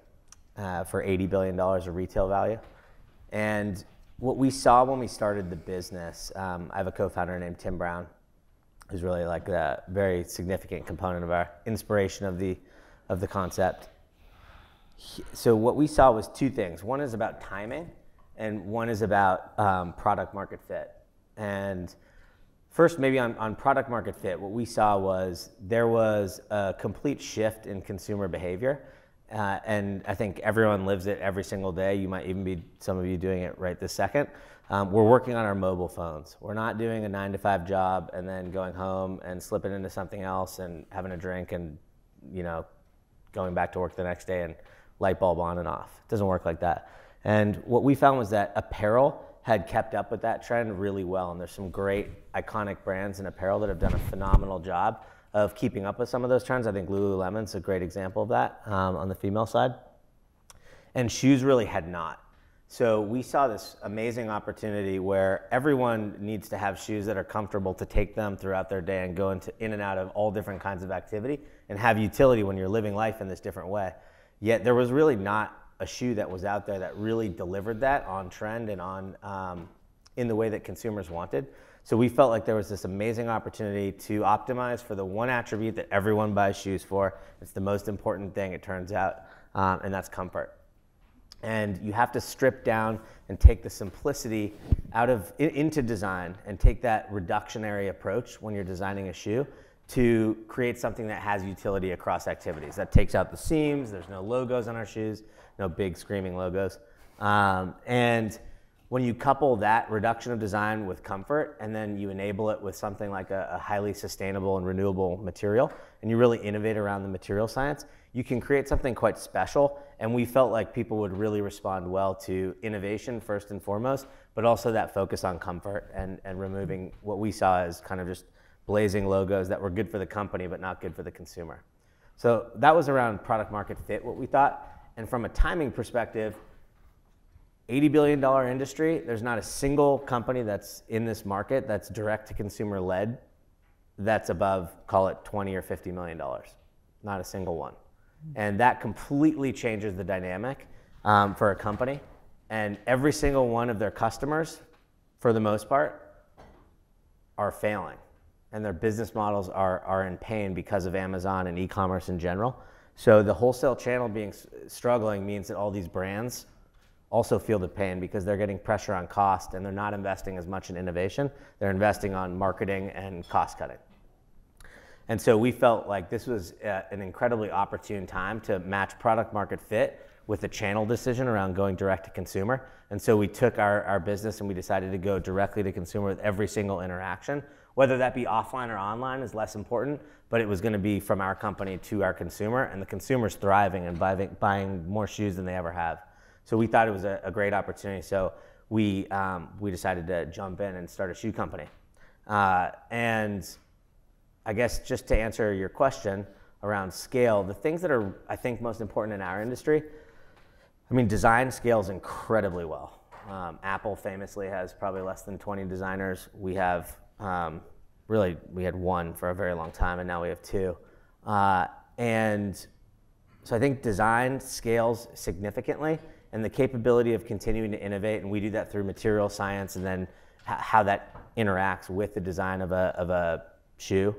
for $80 billion of retail value. And what we saw when we started the business, I have a co-founder named Tim Brown, who's really like a very significant component of our inspiration of the concept. So what we saw was 2 things. One is about timing, and one is about product market fit. And first, maybe on product market fit, what we saw was there was a complete shift in consumer behavior. And I think everyone lives it every single day. You might even be, some of you, doing it right this second. We're working on our mobile phones. We're not doing a 9-to-5 job and then going home and slipping into something else and having a drink and, going back to work the next day and light bulb on and off. It doesn't work like that. And what we found was that apparel had kept up with that trend really well. And there's some great iconic brands in apparel that have done a phenomenal job of keeping up with some of those trends. I think Lululemon's a great example of that on the female side. And shoes really had not. So we saw this amazing opportunity where everyone needs to have shoes that are comfortable to take them throughout their day and go in and out of all different kinds of activity and have utility when you're living life in this different way. Yet there was really not a shoe that was out there that really delivered that on trend and on in the way that consumers wanted. So we felt like there was this amazing opportunity to optimize for the one attribute that everyone buys shoes for. It's the most important thing, it turns out, and that's comfort. And you have to strip down and take the simplicity into design and take that reductionary approach when you're designing a shoe to create something that has utility across activities. That takes out the seams, there's no logos on our shoes, no big screaming logos. And when you couple that reduction of design with comfort, and then you enable it with something like a highly sustainable and renewable material, and you really innovate around the material science, you can create something quite special. And we felt like people would really respond well to innovation first and foremost, but also that focus on comfort and removing what we saw as kind of just blazing logos that were good for the company, but not good for the consumer. So that was around product market fit, what we thought. And from a timing perspective, $80 billion industry, there's not a single company that's in this market that's direct to consumer led that's above, call it $20 or $50 million. Not a single one. And that completely changes the dynamic for a company. And every single one of their customers, for the most part, are failing. And their business models are in pain because of Amazon and e-commerce in general. So the wholesale channel struggling means that all these brands also feel the pain because they're getting pressure on cost and they're not investing as much in innovation. They're investing on marketing and cost cutting. And so we felt like this was an incredibly opportune time to match product market fit with a channel decision around going direct to consumer. And so we took our business and we decided to go directly to consumer with every single interaction. Whether that be offline or online is less important, but it was going to be from our company to our consumer, and the consumer's thriving and buying more shoes than they ever have. So we thought it was a great opportunity. So we decided to jump in and start a shoe company. And I guess just to answer your question around scale, the things that are, I think, most important in our industry, I mean, design scales incredibly well. Apple famously has probably less than 20 designers. We have, we had one for a very long time, and now we have 2. And so I think design scales significantly, and the capability of continuing to innovate, and we do that through material science, and then how that interacts with the design of a shoe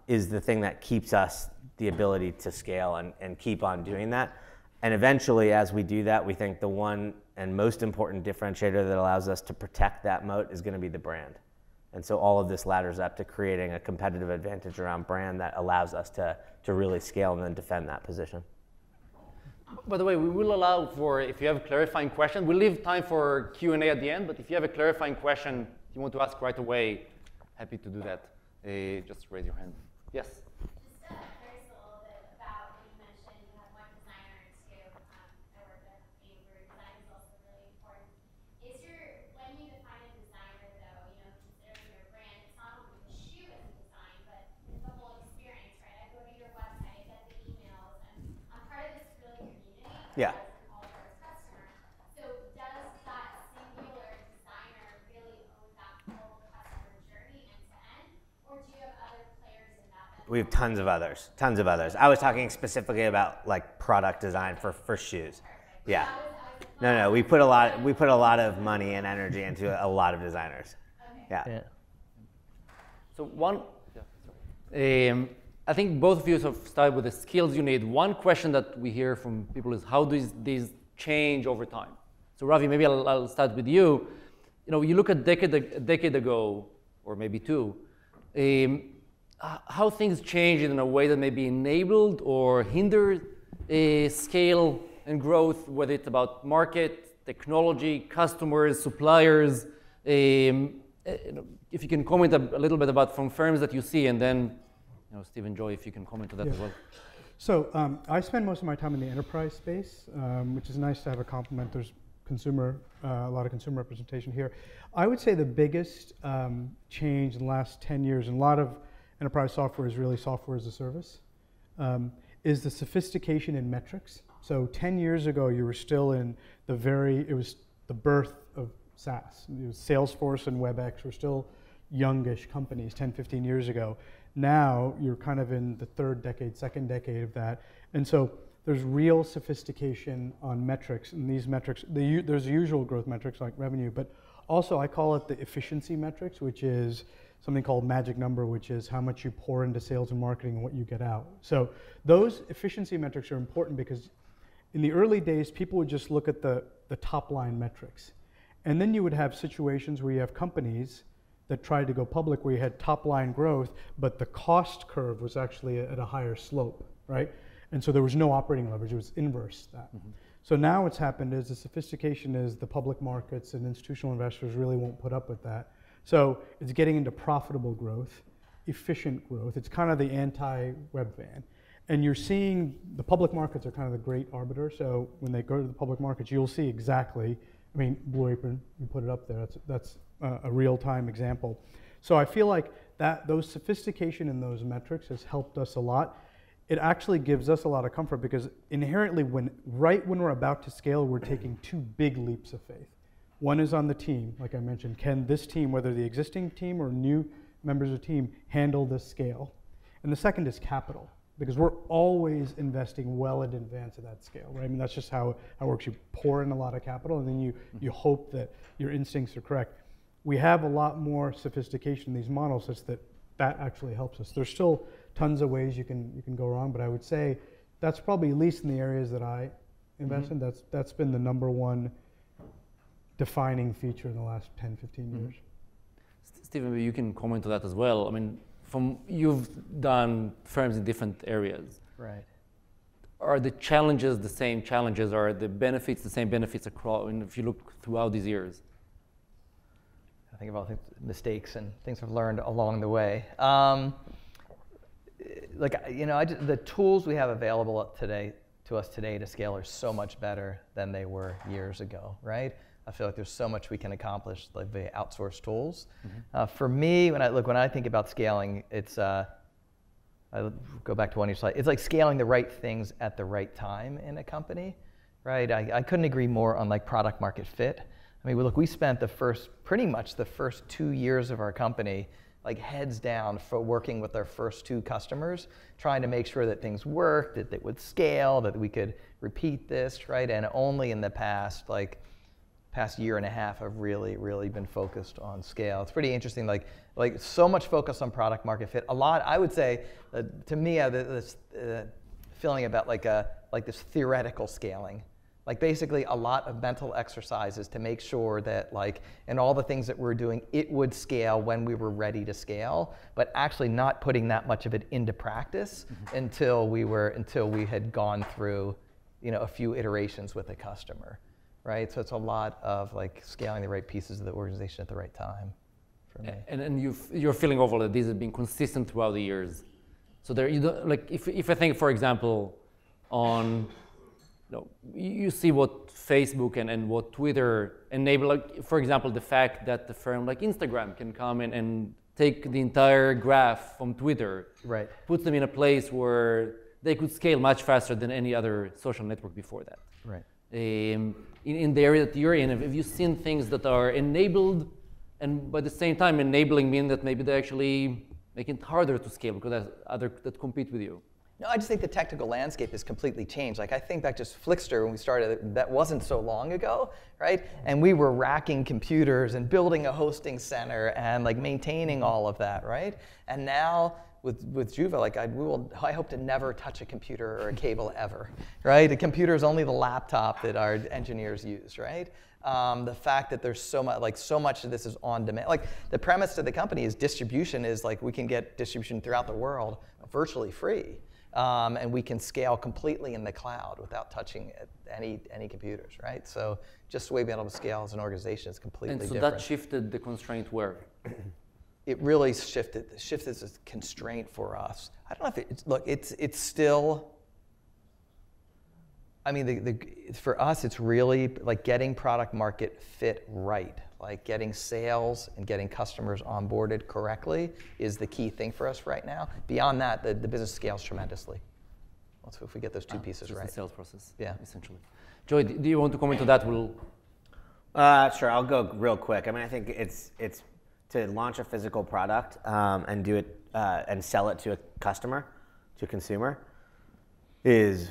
is the thing that keeps us the ability to scale and keep on doing that. And eventually, as we do that, we think the one and most important differentiator that allows us to protect that moat is going to be the brand. And so all of this ladders up to creating a competitive advantage around brand that allows us to really scale and then defend that position. By the way, we will allow for, if you have a clarifying question, we'll leave time for Q&A at the end, but if you have a clarifying question you want to ask right away, happy to do that. Just raise your hand. Yes? Just curious a little bit about what you mentioned. You have one designer and two. I work at a company where design is also really important. When you define a designer, though, considering your brand, it's not only the shoe as a design, but it's the whole experience, right? I go to your website, I get the emails, and I'm part of this really community. Yeah. As an Allbirds customer. So does that singular designer really own that whole customer journey end to end, or do you have other players in that? We have tons of others, tons of others. I was talking specifically about like product design for shoes. Yeah. No, we put a lot of money and energy into a lot of designers. Yeah. So I think both of you have started with the skills you need. One question that we hear from people is how do these change over time? So Ravi, maybe I'll start with you. You look at a decade ago, or maybe two, how things changed in a way that maybe enabled or hindered scale and growth, whether it's about market, technology, customers, suppliers. If you can comment a little bit about from firms that you see, and then Steve and Joy, if you can comment on that as well. So I spend most of my time in the enterprise space, which is nice to have a complement. There's a lot of consumer representation here. I would say the biggest change in the last 10 years, and a lot of enterprise software is really software as a service, is the sophistication in metrics. So 10 years ago, you were still in it was the birth of SaaS. It was Salesforce and WebEx were still youngish companies 10, 15 years ago. Now you're kind of in the third decade, second decade of that. And so there's real sophistication on metrics. And these metrics, there's the usual growth metrics like revenue, but also I call it the efficiency metrics, which is something called magic number, which is how much you pour into sales and marketing and what you get out. So those efficiency metrics are important because in the early days, people would just look at the top line metrics. And then you would have situations where you have companies that tried to go public where you had top line growth, but the cost curve was actually at a higher slope, right? And so there was no operating leverage, it was inverse that. Mm-hmm. So now what's happened is the sophistication is the public markets and institutional investors really won't put up with that. So it's getting into profitable growth, efficient growth. It's kind of the anti-web van. And you're seeing the public markets are kind of the great arbiter. So when they go to the public markets, you'll see exactly, Blue Apron, you put it up there, that's a real-time example. So I feel like those sophistication in those metrics has helped us a lot. It actually gives us a lot of comfort because inherently right when we're about to scale, we're taking two big leaps of faith. One is on the team, like I mentioned. Can this team, whether the existing team or new members of the team, handle this scale? And the second is capital, because we're always investing well in advance of that scale, right? That's just how it works. You pour in a lot of capital, and then you hope that your instincts are correct. We have a lot more sophistication in these models such that actually helps us. There's still tons of ways you can go wrong, but I would say that's probably, at least in the areas that I invest in, that's been the number one defining feature in the last 10, 15 years. Stephen, maybe you can comment on that as well. You've done firms in different areas. Right. Are the challenges the same challenges? Are the benefits the same benefits across? If you look throughout these years. I think about mistakes and things I've learned along the way. The tools we have available to us today to scale are so much better than they were years ago, right? I feel like there's so much we can accomplish like the outsourced tools. Mm-hmm. For me, when I think about scaling, it's I go back to one of your slides. It's like scaling the right things at the right time in a company, right? I couldn't agree more on like product market fit. We spent pretty much the first 2 years of our company like heads down for working with our first 2 customers, trying to make sure that things worked, that they would scale, that we could repeat this, right? And only in the past year and a half have really been focused on scale. It's pretty interesting, like so much focus on product market fit. A lot, I would say, to me, this feeling about like like this theoretical scaling. Like basically a lot of mental exercises to make sure that like, in all the things that we're doing, it would scale when we were ready to scale, but actually not putting that much of it into practice until we had gone through, you know, a few iterations with a customer, right? So it's a lot of like scaling the right pieces of the organization at the right time for me. And you're feeling overall that this has been consistent throughout the years. So there, you don't, like if I think, for example, on, you see what Facebook and what Twitter enable, like, for example, the fact that the firm like Instagram can come in and take the entire graph from Twitter, right, puts them in a place where they could scale much faster than any other social network before that. Right. In the area that you're in, have you seen things that are enabled, and by the same time enabling mean that maybe they actually make it harder to scale because there's other that compete with you? No, I just think the technical landscape has completely changed. Like I think back just Flickster when we started, that wasn't so long ago, right? And we were racking computers and building a hosting center and like maintaining all of that, right? And now with Juvo, like I hope to never touch a computer or a cable ever, right? A computer is only the laptop that our engineers use, right? The fact that there's so much of this is on demand. Like the premise to the company is distribution is like we can get distribution throughout the world virtually free. And we can scale completely in the cloud without touching any computers, right? So just the way being able to scale as an organization is completely different. And so that shifted the constraint where? It really shifted this constraint for us. I don't know if it's still, I mean, for us, it's really like getting product market fit right. Like getting sales and getting customers onboarded correctly is the key thing for us right now. Beyond that, the business scales tremendously. So if we get those two pieces right. The sales process, yeah, essentially. Joey, do you want to comment on that? Sure, I'll go real quick. I mean, I think it's to launch a physical product and do it and sell it to a customer, to a consumer, is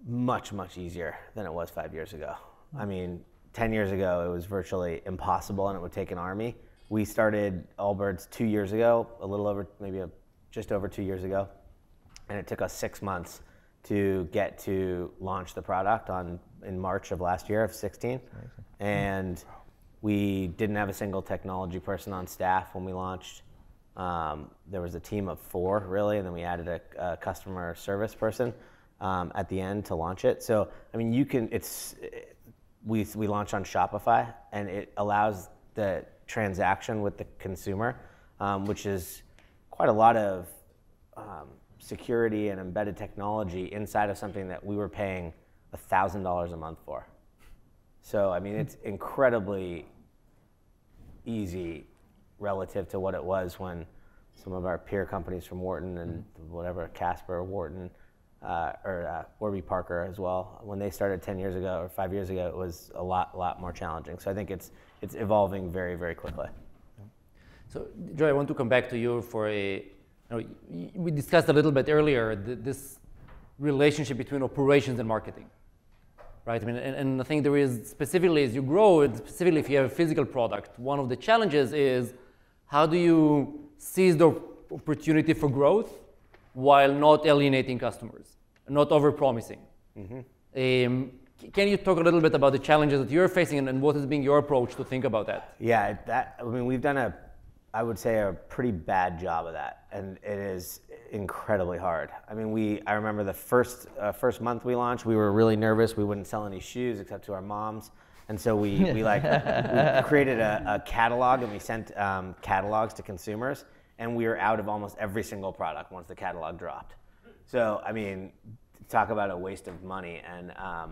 much easier than it was 5 years ago. I mean, 10 years ago, it was virtually impossible, and it would take an army. We started Allbirds 2 years ago, a little over, just over 2 years ago, and it took us 6 months to get to launch the product in March of last year, of 16. And we didn't have a single technology person on staff when we launched. There was a team of 4, really, and then we added a customer service person at the end to launch it. So, I mean, we launched on Shopify, and it allows the transaction with the consumer, which is quite a lot of security and embedded technology inside of something that we were paying $1,000 a month for. So, I mean, it's incredibly easy relative to what it was when some of our peer companies from Wharton and whatever, Casper, Wharton, or Warby Parker as well. When they started 10 years ago or 5 years ago, it was a lot more challenging. So I think it's evolving very quickly. So Joy, I want to come back to you for we discussed a little bit earlier this relationship between operations and marketing, right? I mean, and I think there is, specifically as you grow, and specifically if you have a physical product, one of the challenges is how do you seize the opportunity for growth while not alienating customers, not overpromising. Mm-hmm. Can you talk a little bit about the challenges that you're facing and what has been your approach to think about that? Yeah, I mean, we've done I would say a pretty bad job of that, and it is incredibly hard. I mean, I remember the first month we launched, we were really nervous. We wouldn't sell any shoes except to our moms. And so we created a catalog, and we sent catalogs to consumers. And we were out of almost every single product once the catalog dropped. So, I mean, talk about a waste of money and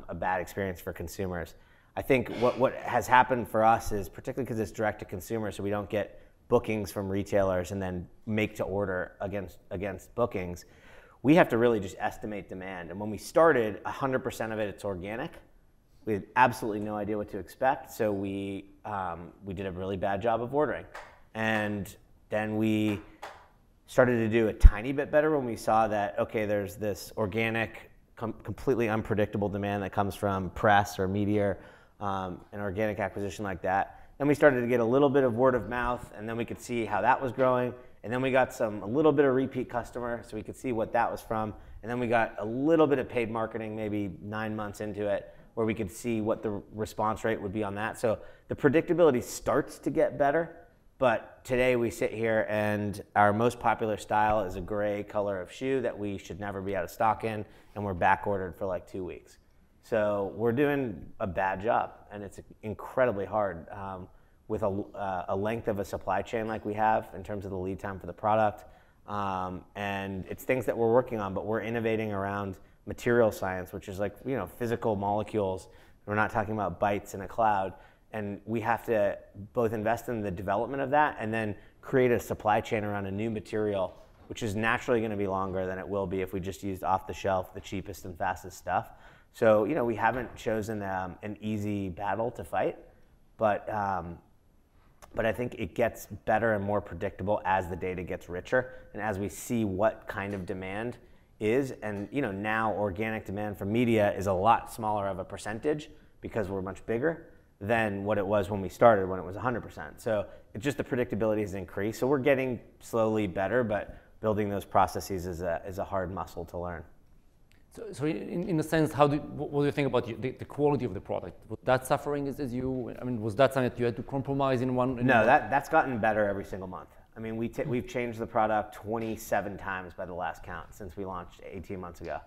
a bad experience for consumers. I think what has happened for us is, particularly because it's direct to consumer, so we don't get bookings from retailers and then make to order against bookings, we have to really just estimate demand. And when we started, 100% of it's organic. We had absolutely no idea what to expect, so we did a really bad job of ordering. And then we started to do a tiny bit better when we saw that, okay, there's this organic, completely unpredictable demand that comes from press or media, an organic acquisition like that. Then we started to get a little bit of word of mouth, and then we could see how that was growing. And then we got a little bit of repeat customer, so we could see what that was from. And then we got a little bit of paid marketing, maybe 9 months into it, where we could see what the response rate would be on that. So the predictability starts to get better. But today we sit here and our most popular style is a gray color of shoe that we should never be out of stock in, and we're back ordered for like 2 weeks. So we're doing a bad job, and it's incredibly hard with a length of a supply chain like we have in terms of the lead time for the product. And it's things that we're working on, but we're innovating around material science, which is like, physical molecules. We're not talking about bytes in a cloud. And we have to both invest in the development of that and then create a supply chain around a new material, which is naturally going to be longer than it will be if we just used off the shelf, the cheapest and fastest stuff. So, we haven't chosen an easy battle to fight, but I think it gets better and more predictable as the data gets richer and as we see what kind of demand is. And, now organic demand from media is a lot smaller of a percentage because we're much bigger than what it was when we started, when it was 100%. So it's just the predictability has increased. So we're getting slowly better, but building those processes is a hard muscle to learn. So in a sense, what do you think about the quality of the product? Was that suffering as you, was that something that you had to compromise in one? No, that's gotten better every single month. We've changed the product 27 times by the last count since we launched 18 months ago.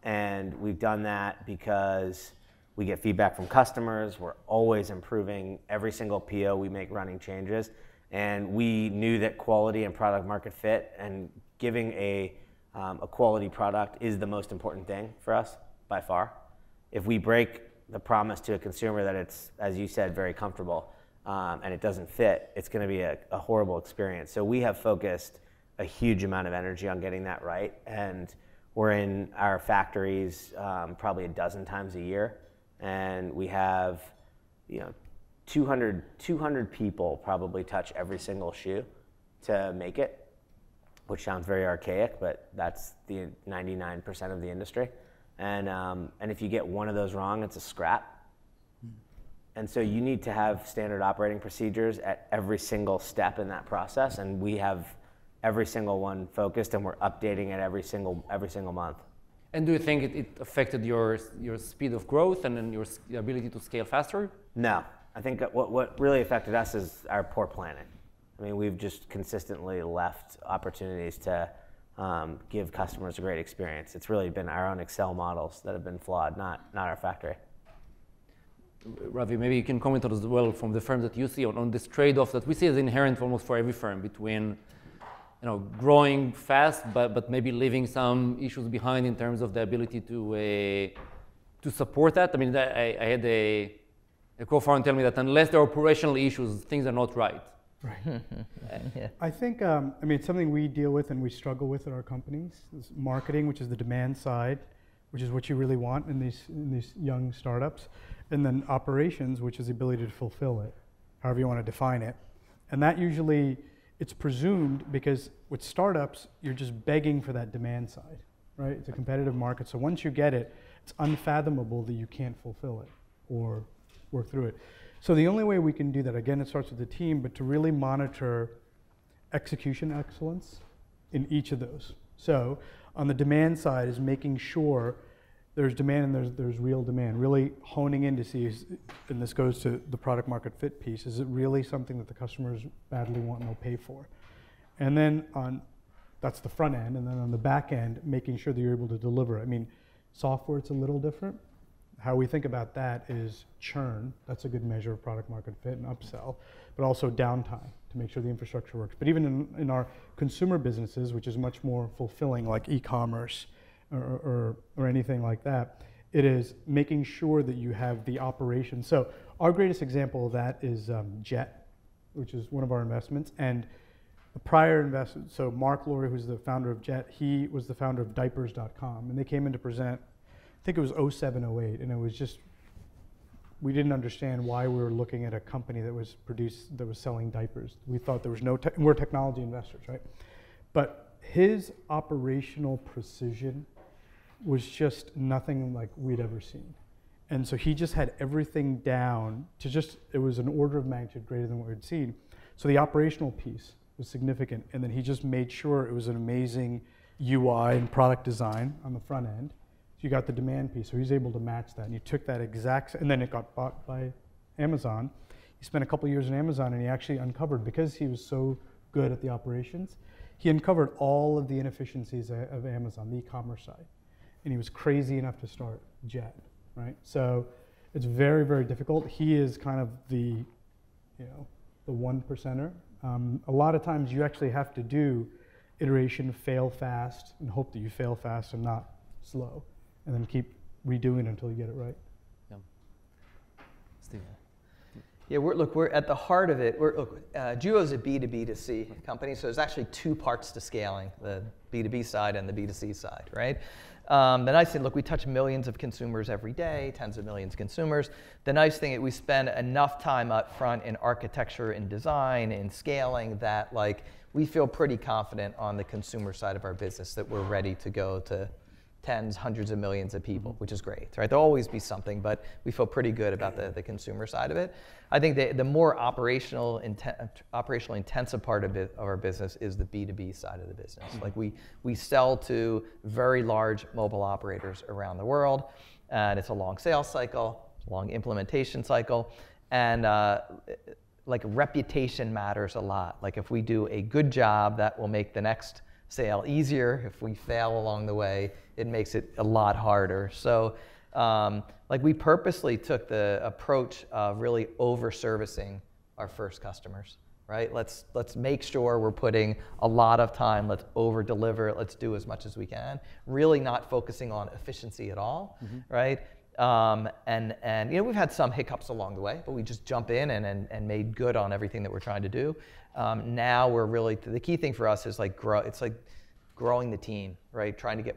And we've done that because we get feedback from customers. We're always improving every single PO. We make running changes. And we knew that quality and product market fit and giving a quality product is the most important thing for us by far. If we break the promise to a consumer that it's, as you said, very comfortable and it doesn't fit, it's going to be a horrible experience. So we have focused a huge amount of energy on getting that right. And we're in our factories probably a dozen times a year. And we have 200 people probably touch every single shoe to make it, which sounds very archaic, but that's the 99% of the industry. And if you get one of those wrong, it's a scrap. And so you need to have standard operating procedures at every single step in that process. And we have every single one focused, and we're updating it every single month. And do you think it affected your speed of growth and then your ability to scale faster? No. I think that what really affected us is our poor planning. We've just consistently left opportunities to give customers a great experience. It's really been our own Excel models that have been flawed, not our factory. Ravi, maybe you can comment on as well from the firms that you see on this trade-off that we see as inherent almost for every firm between growing fast, but maybe leaving some issues behind in terms of the ability to support that. I had a co-founder tell me that unless there are operational issues, things are not right. Right. Yeah. I think, it's something we deal with and we struggle with at our companies. Is marketing, which is the demand side, which is what you really want in these young startups. And then operations, which is the ability to fulfill it, however you want to define it. And that usually, it's presumed because with startups, you're just begging for that demand side, right? It's a competitive market. So once you get it, it's unfathomable that you can't fulfill it or work through it. So the only way we can do that, again, it starts with the team, but to really monitor execution excellence in each of those. So on the demand side is making sure there's demand and there's real demand, really honing in to see, and this goes to the product market fit piece, is it really something that the customers badly want and they'll pay for? And then that's the front end, and then on the back end, making sure that you're able to deliver. Software, it's a little different. How we think about that is churn. That's a good measure of product market fit and upsell, but also downtime to make sure the infrastructure works. But even in our consumer businesses, which is much more fulfilling, like e-commerce or anything like that, it is making sure that you have the operation. So our greatest example of that is Jet, which is one of our investments. And the prior investment, so Mark Laurie, who's the founder of Jet, he was the founder of diapers.com. And they came in to present, I think it was 07, 08, and it was just, we didn't understand why we were looking at a company that was selling diapers. We thought there was we're technology investors, right? But his operational precision was just nothing like we'd ever seen. And so he just had everything down to it was an order of magnitude greater than what we'd seen. So the operational piece was significant. And then he just made sure it was an amazing UI and product design on the front end. So you got the demand piece. So he's able to match that. And he took that exact, and then it got bought by Amazon. He spent a couple years in Amazon, and he actually uncovered, because he was so good at the operations, he uncovered all of the inefficiencies of Amazon, the e-commerce side. And he was crazy enough to start Jet, right? So it's very, very difficult. He is kind of the, the 1%er. A lot of times you actually have to do iteration, fail fast, and hope that you fail fast and not slow, and then keep redoing it until you get it right. Yeah. Steve. Yeah, we're at the heart of it. Juvo is a B2B2C company, so there's actually two parts to scaling, the B2B side and the B2C side, right? The nice thing, we touch millions of consumers every day, tens of millions of consumers. The nice thing is we spend enough time up front in architecture and design and scaling that we feel pretty confident on the consumer side of our business that we're ready to go to tens, hundreds of millions of people, which is great, right? There'll always be something, but we feel pretty good about the consumer side of it. I think the more operationally intensive part of our business is the B2B side of the business. We sell to very large mobile operators around the world, and it's a long sales cycle, a long implementation cycle, and reputation matters a lot. If we do a good job, that will make the next sale easier. If we fail along the way, it makes it a lot harder. So we purposely took the approach of really over-servicing our first customers, right? Let's make sure we're putting a lot of time, let's over-deliver, let's do as much as we can, really not focusing on efficiency at all, right? And we've had some hiccups along the way, but we just jump in and made good on everything that we're trying to do. Now we're really, the key thing for us is growing the team, right? Trying to get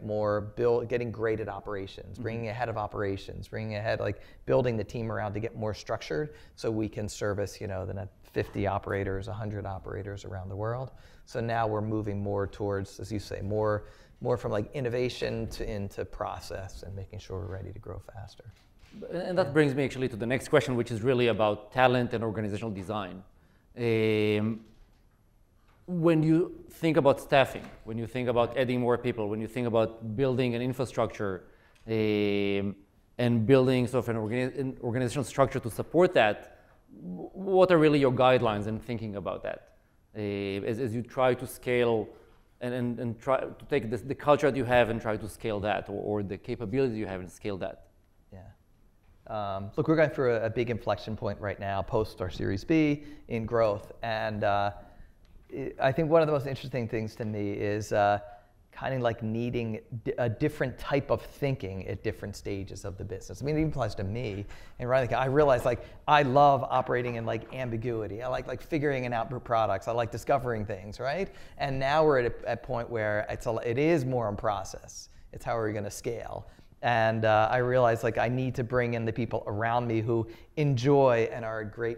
getting great at operations, bringing a head of operations, building the team around to get more structured so we can service, the 50 operators, 100 operators around the world. So now we're moving more towards, as you say, more from innovation into process and making sure we're ready to grow faster. And that brings me actually to the next question, which is really about talent and organizational design. When you think about staffing, when you think about adding more people, when you think about building an infrastructure and building sort of an organizational structure to support that, what are really your guidelines in thinking about that? As you try to scale and try to take the culture that you have and try to scale that, or the capability you have and scale that? Yeah. We're going through a big inflection point right now, post our Series B in growth. And I think one of the most interesting things to me is kind of needing a different type of thinking at different stages of the business. I mean, it even applies to me. And I realize I love operating in ambiguity. I like figuring out products. I like discovering things, right? And now we're at a point where it is more in process. It's how we're going to scale. And I realize I need to bring in the people around me who enjoy and are great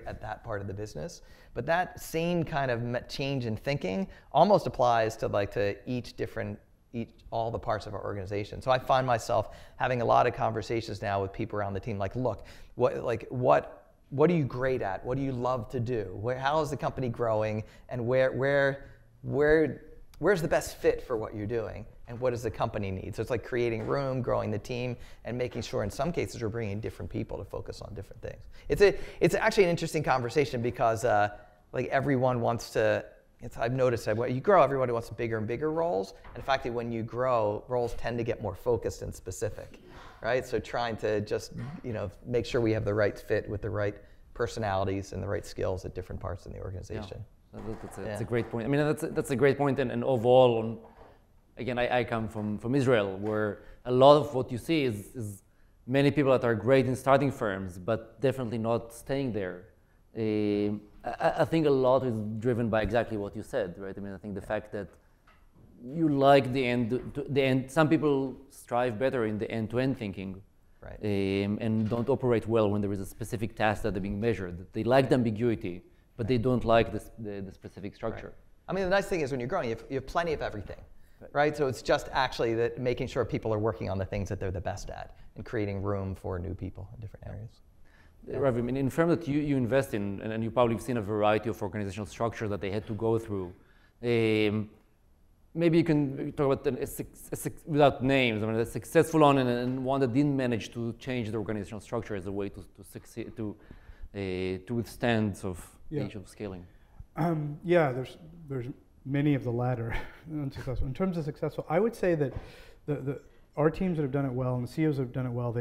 at that part of the business. But that same kind of change in thinking almost applies to all the parts of our organization. So I find myself having a lot of conversations now with people around the team. Look, what are you great at? What do you love to do? How is the company growing? And where's the best fit for what you're doing? And what does the company need? So it's creating room, growing the team, and making sure in some cases we're bringing different people to focus on different things. It's actually an interesting conversation because everyone wants to, I've noticed that when you grow, everybody wants bigger and bigger roles. In fact, when you grow, roles tend to get more focused and specific, right? So trying to just make sure we have the right fit with the right personalities and the right skills at different parts in the organization. Yeah. That's a great point. I mean, that's a great point, and overall, again, I come from Israel, where a lot of what you see is many people that are great in starting firms, but definitely not staying there. I think a lot is driven by exactly what you said, right? I mean, I think the fact that you like the end. Some people strive better in the end-to-end thinking, right? And don't operate well when there is a specific task that they're being measured. They like the ambiguity, but they don't like the specific structure. Right. I mean, the nice thing is when you're growing, you have plenty of everything. Right, so it's just actually that making sure people are working on the things that they're the best at and creating room for new people in different areas. Ravi, I mean, in firms that you invest in, and you probably have seen a variety of organizational structures that they had to go through. Maybe you can talk about without names. I mean, a successful one and one that didn't manage to change the organizational structure as a way to succeed to withstand sort of age of scaling. Yeah, there's many of the latter unsuccessful. In terms of successful, I would say that our teams that have done it well and the CEOs that have done it well,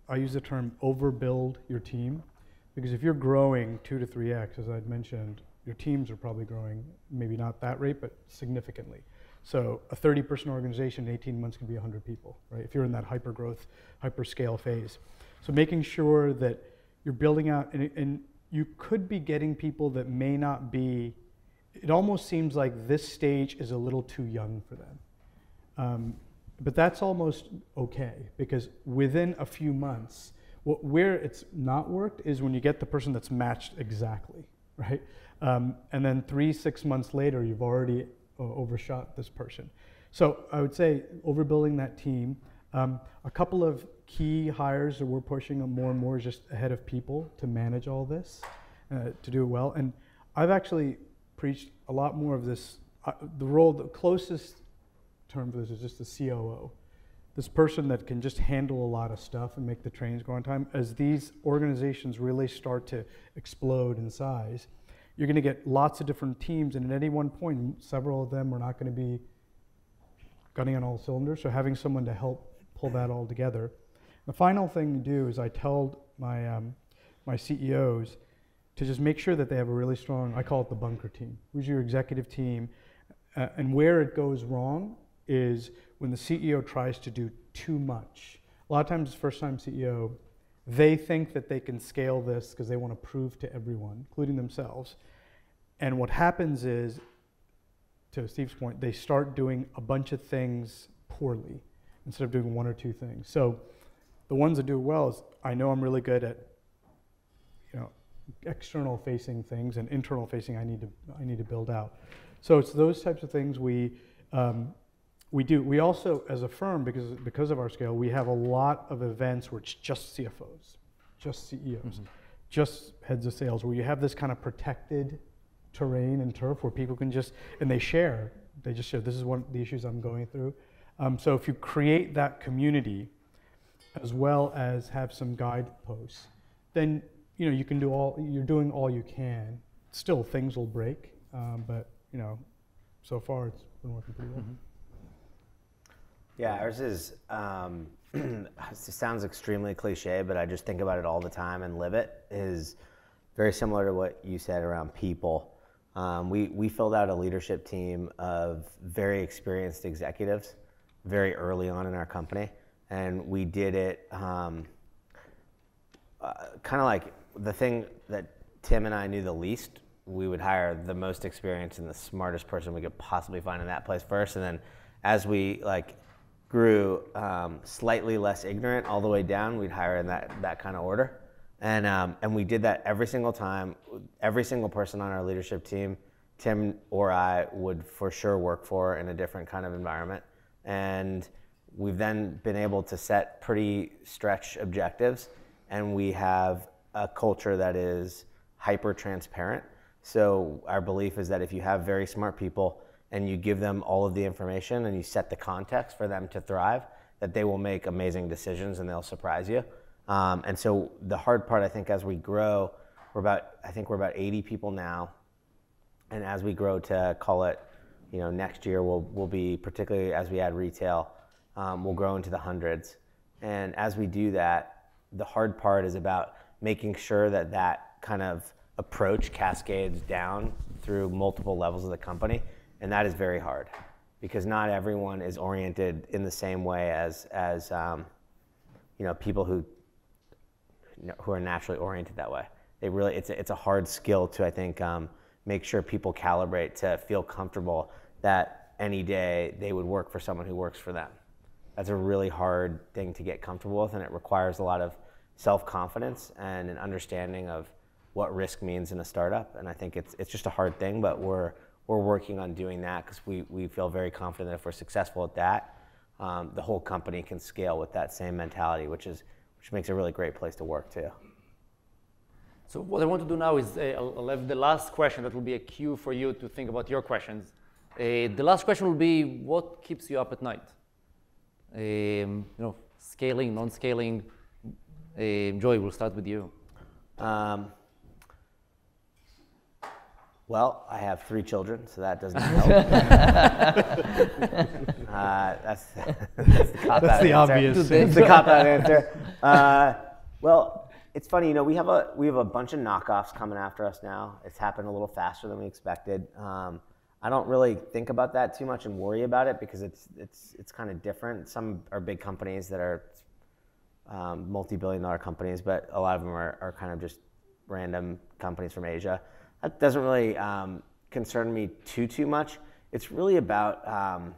I use the term overbuild your team, because if you're growing 2 to 3x, as I'd mentioned, your teams are probably growing, maybe not that rate, but significantly. So a 30-person organization in 18 months can be 100 people, right? If you're in that hyper-growth, hyper-scale phase. So making sure that you're building out, and you could be getting people that may not be, it almost seems like this stage is a little too young for them. But that's almost okay, because within a few months, where it's not worked is when you get the person that's matched exactly, right? And then 3-6 months later, you've already overshot this person. So I would say overbuilding that team. A couple of key hires that we're pushing more and more is just a head of people to manage all this, to do it well. And I've actually preached a lot more of this. The closest term for this is just the COO. This person that can just handle a lot of stuff and make the trains go on time. As these organizations really start to explode in size, you're going to get lots of different teams, and at any one point, several of them are not going to be gunning on all cylinders. So having someone to help pull that all together. The final thing to do is I tell my CEOs to just make sure that they have a really strong, I call it the bunker team. Who's your executive team? And where it goes wrong is when the CEO tries to do too much. A lot of times, first-time CEO, they think that they can scale this because they want to prove to everyone, including themselves. And what happens is, to Steve's point, they start doing a bunch of things poorly instead of doing 1 or 2 things. So the ones that do it well is, I know I'm really good at, external facing things, and internal facing I need to build out. So it's those types of things we do. We also, as a firm, because of our scale, we have a lot of events where it's just CFOs, just CEOs, just heads of sales, where you have this kind of protected terrain and turf where people can just, and they just share, this is one of the issues I'm going through. So if you create that community, as well as have some guideposts, then you can you're doing all you can. Still, things will break, but so far it's been working pretty well. Yeah, ours is, it sounds extremely cliche, but I just think about it all the time and live it, is very similar to what you said around people. We filled out a leadership team of very experienced executives very early on in our company, and we did it kind of like the thing that Tim and I knew the least. We would hire the most experienced and the smartest person we could possibly find in that place first, and then as we grew slightly less ignorant all the way down, we'd hire in that kind of order. And we did that every single time. Every single person on our leadership team, Tim or I, would for sure work for in a different kind of environment. And we've then been able to set pretty stretch objectives, and we have a culture that is hyper transparent. So our belief is that if you have very smart people and you give them all of the information and you set the context for them to thrive, that they will make amazing decisions and they'll surprise you. And so the hard part, I think, as we grow, we're about 80 people now. And as we grow to, call it, next year, we'll be, particularly as we add retail, we'll grow into the hundreds. And as we do that, the hard part is about making sure that kind of approach cascades down through multiple levels of the company. And that is very hard, because not everyone is oriented in the same way as people who are naturally oriented that way. It's a hard skill to, I think, make sure people calibrate to feel comfortable that any day they would work for someone who works for them. That's a really hard thing to get comfortable with, and it requires a lot of self-confidence and an understanding of what risk means in a startup. And I think it's just a hard thing, but we're working on doing that, because we feel very confident that if we're successful at that, the whole company can scale with that same mentality, which makes a really great place to work too. So what I want to do now is I'll have the last question that will be a cue for you to think about your questions. The last question will be, what keeps you up at night? Scaling, non-scaling. Joy, we'll start with you. Well, I have 3 children, so that doesn't help. That's the obvious. It's the cop-out answer. Well, it's funny, we have a bunch of knockoffs coming after us now. It's happened a little faster than we expected. I don't really think about that too much and worry about it because it's kind of different. Some are big companies that are multi-billion-dollar companies, but a lot of them are kind of just random companies from Asia. That doesn't really concern me too much. It's really about,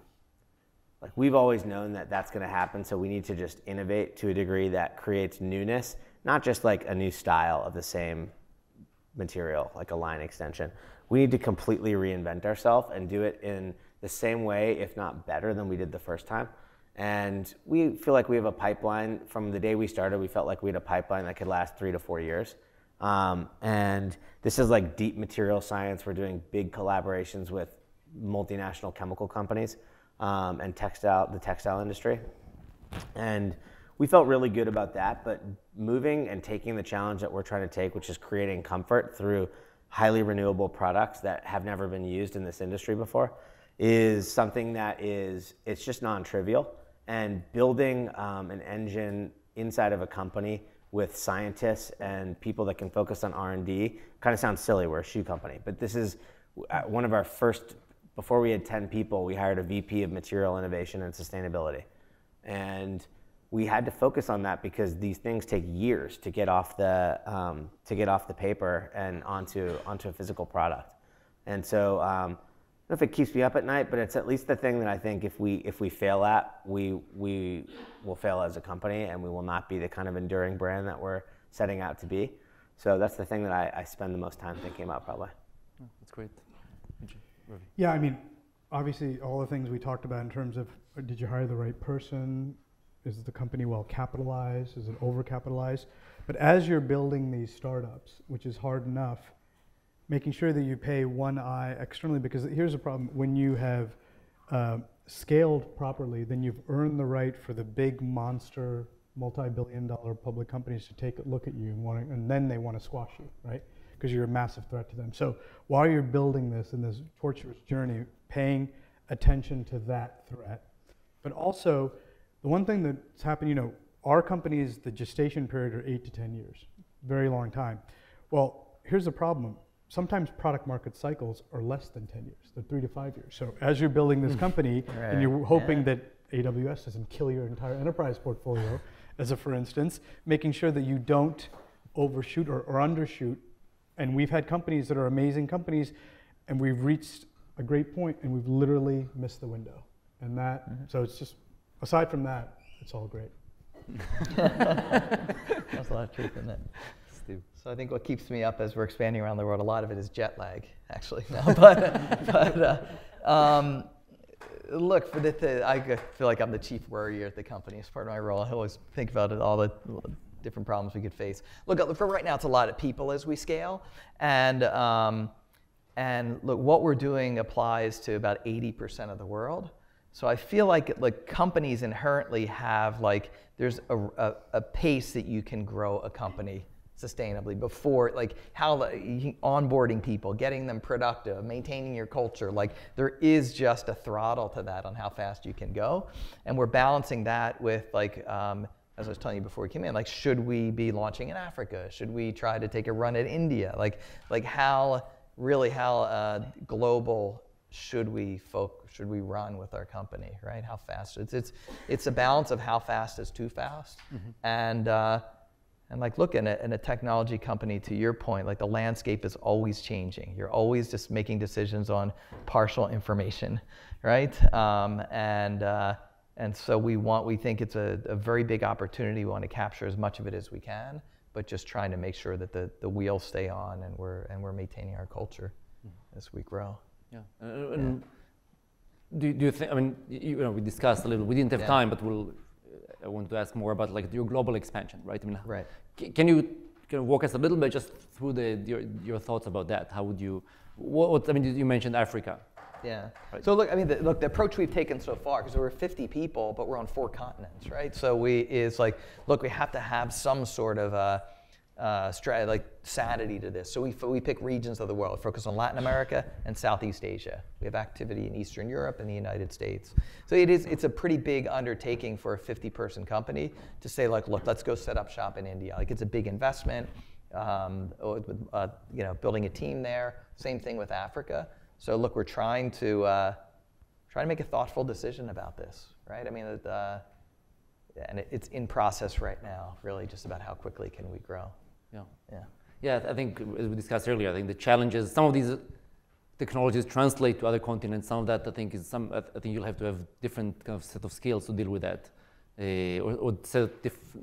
we've always known that that's going to happen, so we need to just innovate to a degree that creates newness, not just like a new style of the same material, like a line extension. We need to completely reinvent ourselves and do it in the same way, if not better than we did the first time. And we feel like we have a pipeline. From the day we started, we felt like we had a pipeline that could last 3 to 4 years. And this is like deep material science. We're doing big collaborations with multinational chemical companies and the textile industry. And we felt really good about that, but moving and taking the challenge that we're trying to take, which is creating comfort through highly renewable products that have never been used in this industry before, is something that it's just non-trivial. And building an engine inside of a company with scientists and people that can focus on R&D kind of sounds silly. We're a shoe company, but this is one of our first, before we had 10 people, we hired a VP of material innovation and sustainability. And we had to focus on that because these things take years to get off the paper and onto a physical product. And so I don't know if it keeps me up at night, but it's at least the thing that I think if we fail at, we will fail as a company, and we will not be the kind of enduring brand that we're setting out to be. So that's the thing that I spend the most time thinking about, probably. Oh, that's great. Ravi. Yeah, I mean, obviously all the things we talked about in terms of did you hire the right person? Is the company well capitalized? Is it overcapitalized? But as you're building these startups, which is hard enough, making sure that you pay one eye externally, because here's the problem. When you have scaled properly, then you've earned the right for the big monster multi-billion-dollar public companies to take a look at you and then they want to squash you, right? Because you're a massive threat to them. So while you're building this in this torturous journey, paying attention to that threat. But also, the one thing that's happened, our companies, the gestation period are 8 to 10 years, very long time. Well, here's the problem. Sometimes product market cycles are less than 10 years. They're 3 to 5 years. So as you're building this company and you're hoping that AWS doesn't kill your entire enterprise portfolio, as a for instance, making sure that you don't overshoot or undershoot. And we've had companies that are amazing companies, and we've reached a great point, and we've literally missed the window. And that, so it's just, aside from that, it's all great. That's a lot of truth in it. So I think what keeps me up as we're expanding around the world, a lot of it is jet lag, actually. No, look, I feel like I'm the chief worrier at the company as part of my role. I always think about it, all the different problems we could face. Look, for right now, it's a lot of people as we scale. And look, what we're doing applies to about 80% of the world. So I feel like companies inherently have, there's a pace that you can grow a company sustainably before, how onboarding people, getting them productive, maintaining your culture. There is just a throttle to that on how fast you can go. And we're balancing that with, as I was telling you before we came in, should we be launching in Africa? Should we try to take a run at India? How global should we run with our company, right? How fast? It's a balance of how fast is too fast. And look, in a technology company, to your point, the landscape is always changing. You're always just making decisions on partial information, right? And so we think it's a very big opportunity. We want to capture as much of it as we can, but just trying to make sure that the wheels stay on and we're maintaining our culture as we grow. Yeah. Do you think? I mean, we discussed a little. We didn't have time, but I want to ask more about your global expansion, right? I mean, right. Can you can you walk us a little bit just through your thoughts about that? How would you, I mean, you mentioned Africa. Yeah. Right. So look, I mean, the approach we've taken so far, because we're 50 people, but we're on 4 continents, right? So look, we have to have some sort of sanity to this. So we pick regions of the world, focus on Latin America and Southeast Asia. We have activity in Eastern Europe and the United States. So it's a pretty big undertaking for a 50-person company to say, like, look, let's go set up shop in India. Like, it's a big investment, building a team there. Same thing with Africa. So look, we're trying to make a thoughtful decision about this, right? I mean, and it's in process right now, really just about how quickly can we grow. Yeah, I think, as we discussed earlier, I think the challenges, some of these technologies translate to other continents. Some of that, I think, you'll have to have different kind of set of skills to deal with that, or set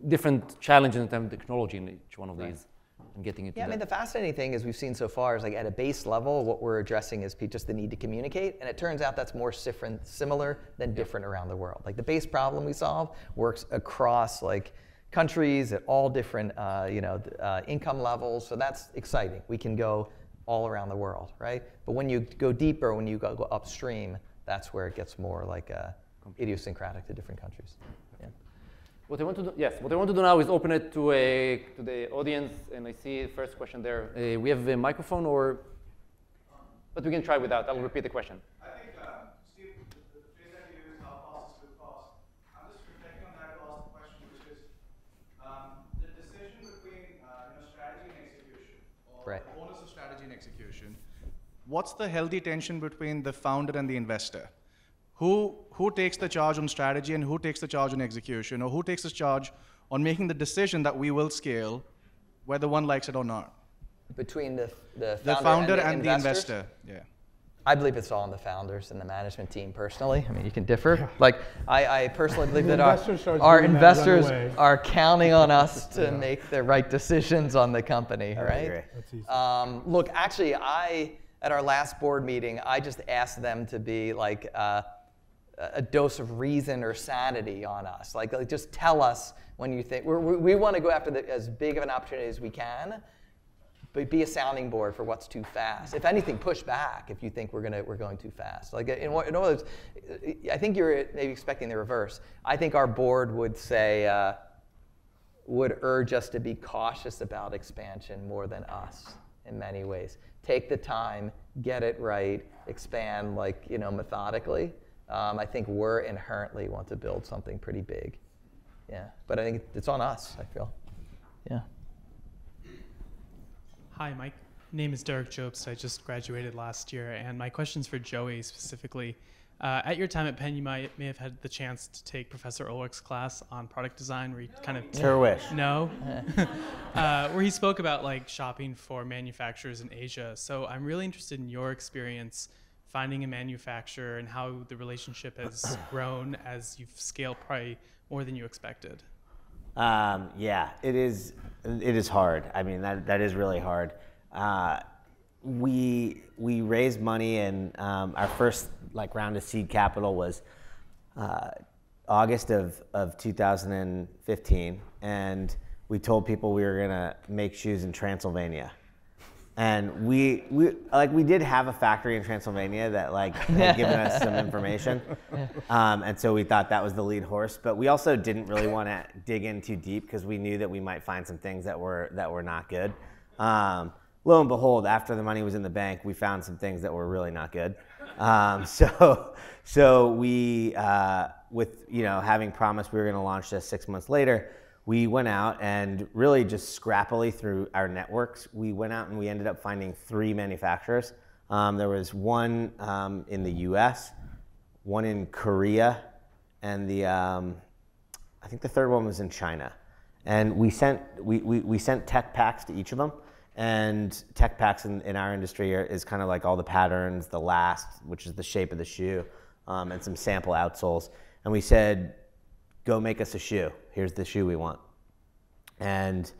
different challenges in terms of technology in each one of these. And getting into I mean, the fascinating thing is we've seen so far is, like, at a base level, what we're addressing is just the need to communicate, and it turns out that's more similar than different around the world. Like, the base problem we solve works across, like, countries at all different income levels, so that's exciting. We can go all around the world, right? But when you go deeper, when you go upstream, that's where it gets more like idiosyncratic to different countries. What I want to do, what I want to do now is open it to the audience, and I see the first question there. We have a microphone, but we can try without. I'll repeat the question. I think, Steve, the phrase that you used, how fast is with cost. I'm just reflecting on that to ask the question, which is the decision between strategy and execution, or the onus of strategy and execution. What's the healthy tension between the founder and the investor? Who takes the charge on strategy and who takes the charge on execution, or who takes the charge on making the decision that we will scale, whether one likes it or not? Between the founder and the investor. Yeah. I believe it's all on the founders and the management team personally. I mean, you can differ. Yeah. Like, I personally believe that our investors are counting on us to make the right decisions on the company, right? That's easy. Look, actually, at our last board meeting, I just asked them to be like a dose of reason or sanity on us. Like just tell us when you think, we want to go after as big of an opportunity as we can, but be a sounding board for what's too fast. If anything, push back if you think we're going too fast. Like in other words, I think you're maybe expecting the reverse. I think our board would say, would urge us to be cautious about expansion more than us in many ways. Take the time, get it right, expand methodically. I think we're inherently want to build something pretty big. Yeah, but I think it's on us, I feel. Yeah. Hi, my name is Derek Jobst. I just graduated last year, and my question's for Joey specifically. At your time at Penn, you may have had the chance to take Professor Ulrich's class on product design, where he kind of where he spoke about shopping for manufacturers in Asia. So I'm really interested in your experience finding a manufacturer and how the relationship has grown as you've scaled probably more than you expected. Yeah, it is hard. I mean, that is really hard. We raised money, and our first round of seed capital was August of 2015, and we told people we were gonna make shoes in Transylvania. And we did have a factory in Transylvania that had given us some information, and so we thought that was the lead horse. But we also didn't really want to dig in too deep because we knew that we might find some things that were not good. Lo and behold, after the money was in the bank, we found some things that were really not good. So we, with having promised we were going to launch this 6 months later, we went out and really just scrappily through our networks, we went out and we ended up finding 3 manufacturers. There was one in the US, one in Korea, and I think the third one was in China. And we sent tech packs to each of them. And tech packs in our industry is kind of like all the patterns, the last, which is the shape of the shoe, and some sample outsoles. And we said, go make us a shoe. Here's the shoe we want. And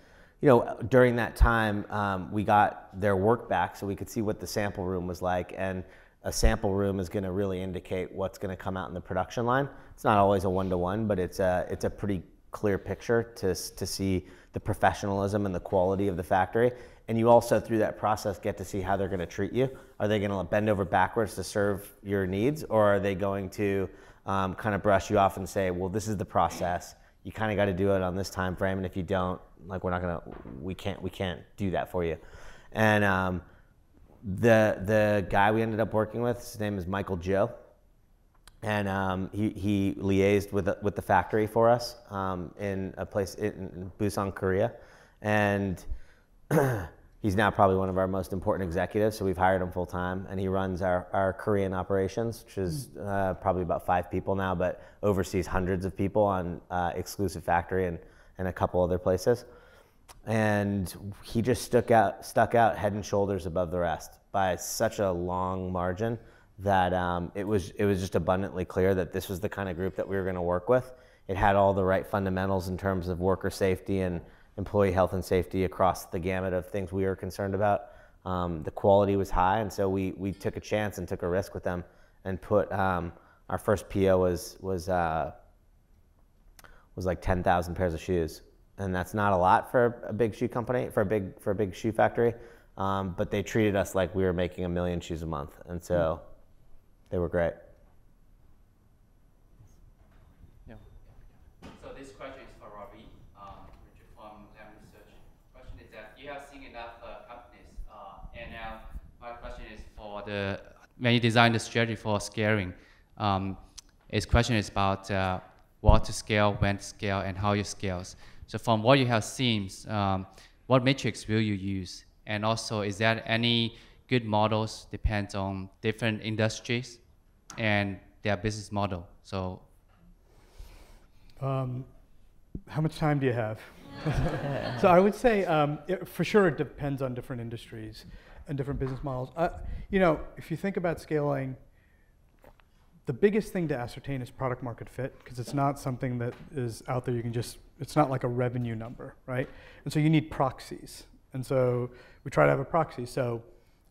during that time, we got their work back so we could see what the sample room was like. And a sample room is going to really indicate what's going to come out in the production line. It's not always a one-to-one, but it's a pretty clear picture to see the professionalism and the quality of the factory. And you also, through that process, get to see how they're going to treat you. Are they going to bend over backwards to serve your needs, or are they going to kind of brush you off and say, well, this is the process. You kind of got to do it on this time frame, and if you don't, like, we can't do that for you. And the guy we ended up working with, his name is Michael Joe, and he liaised with the factory for us in a place in Busan, Korea, and he's now probably one of our most important executives, so we've hired him full time, and he runs our Korean operations, which is probably about 5 people now, but oversees hundreds of people on exclusive factory and a couple other places. And he just stuck out head and shoulders above the rest by such a long margin that it was just abundantly clear that this was the kind of group that we were going to work with. It had all the right fundamentals in terms of worker safety and employee health and safety across the gamut of things we were concerned about. The quality was high, and so we took a chance and took a risk with them and put our first PO was like 10,000 pairs of shoes, and that's not a lot for a big shoe company, for a big shoe factory, but they treated us like we were making 1 million shoes a month, and so they were great. So this question is for Ravi, from Lam Research. Question is that you have seen enough companies, and now my question is for when you design the strategy for scaling, his question is about what to scale, when to scale, and how you scale. So from what you have seen, what metrics will you use? And also, is there any good models depends on different industries and their business model? So, how much time do you have? So I would say, for sure, it depends on different industries and different business models. If you think about scaling, the biggest thing to ascertain is product market fit, because it's not something that is out there. It's not like a revenue number, right? And so you need proxies. And so we try to have a proxy. So,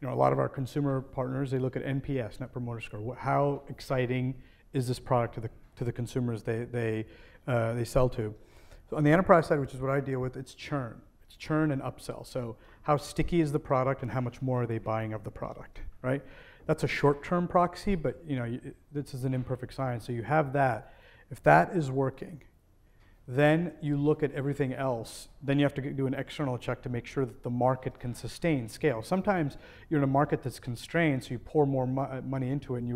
a lot of our consumer partners, they look at NPS, Net Promoter Score. How exciting is this product to the consumers they sell to? So on the enterprise side, which is what I deal with, it's churn. It's churn and upsell. So how sticky is the product, and how much more are they buying of the product, right? That's a short-term proxy, but this is an imperfect science. So you have that. If that is working, then you look at everything else. Then you have to do an external check to make sure that the market can sustain scale. Sometimes you're in a market that's constrained, so you pour more money into it, and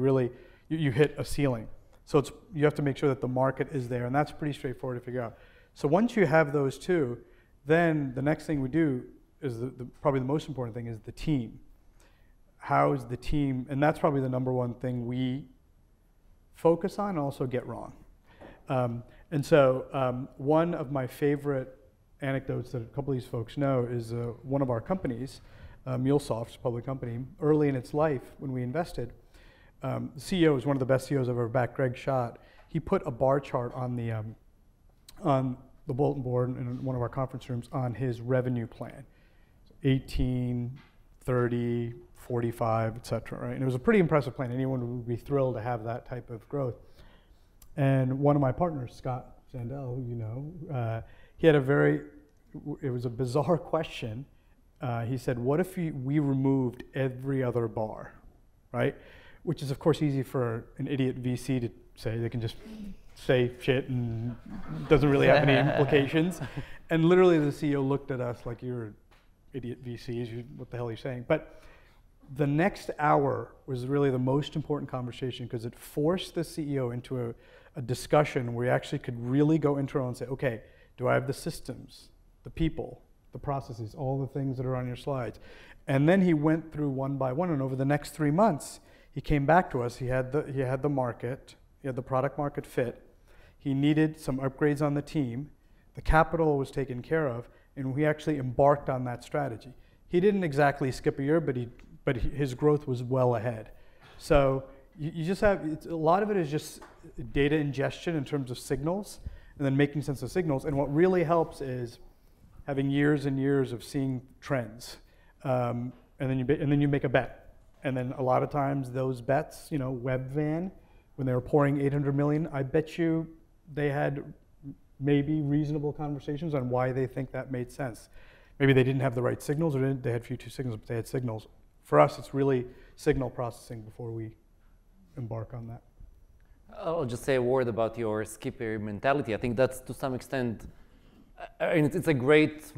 you hit a ceiling. So you have to make sure that the market is there, and that's pretty straightforward to figure out. So once you have those two, then the next thing we do is probably the most important thing is the team. How is the team? And that's probably the number one thing we focus on and also get wrong. And so one of my favorite anecdotes that a couple of these folks know is one of our companies, MuleSoft's public company, early in its life when we invested, the CEO is one of the best CEOs I've ever backed, Greg Schott. He put a bar chart on the bulletin board in one of our conference rooms on his revenue plan, 18, 30, 45, et cetera, right? And it was a pretty impressive plan. Anyone would be thrilled to have that type of growth. And one of my partners, Scott Sandell, who you know, he had it was a bizarre question. He said, what if we removed every other bar, right? Which is, of course, easy for an idiot VC to say. They can just say shit and doesn't really have any implications. And literally the CEO looked at us like, you're idiot VCs, what the hell are you saying? But the next hour was really the most important conversation, because it forced the CEO into a discussion where he actually could really go internal and say, okay, do I have the systems, the people, the processes, all the things that are on your slides? And then he went through one by one, and over the next 3 months, he came back to us. He had the market, he had the product market fit. He needed some upgrades on the team. The capital was taken care of, and we actually embarked on that strategy. He didn't exactly skip a year, but his growth was well ahead. So you just have, a lot of it is just data ingestion in terms of signals, and then making sense of signals. And what really helps is having years and years of seeing trends, and then you make a bet. And then a lot of times those bets, Webvan, when they were pouring 800 million, I bet you they had maybe reasonable conversations on why they think that made sense. Maybe they didn't have the right signals, or they had few too signals, but they had signals. For us, it's really signal processing before we embark on that. I'll just say a word about your skipper mentality. I think that's to some extent, it's a great,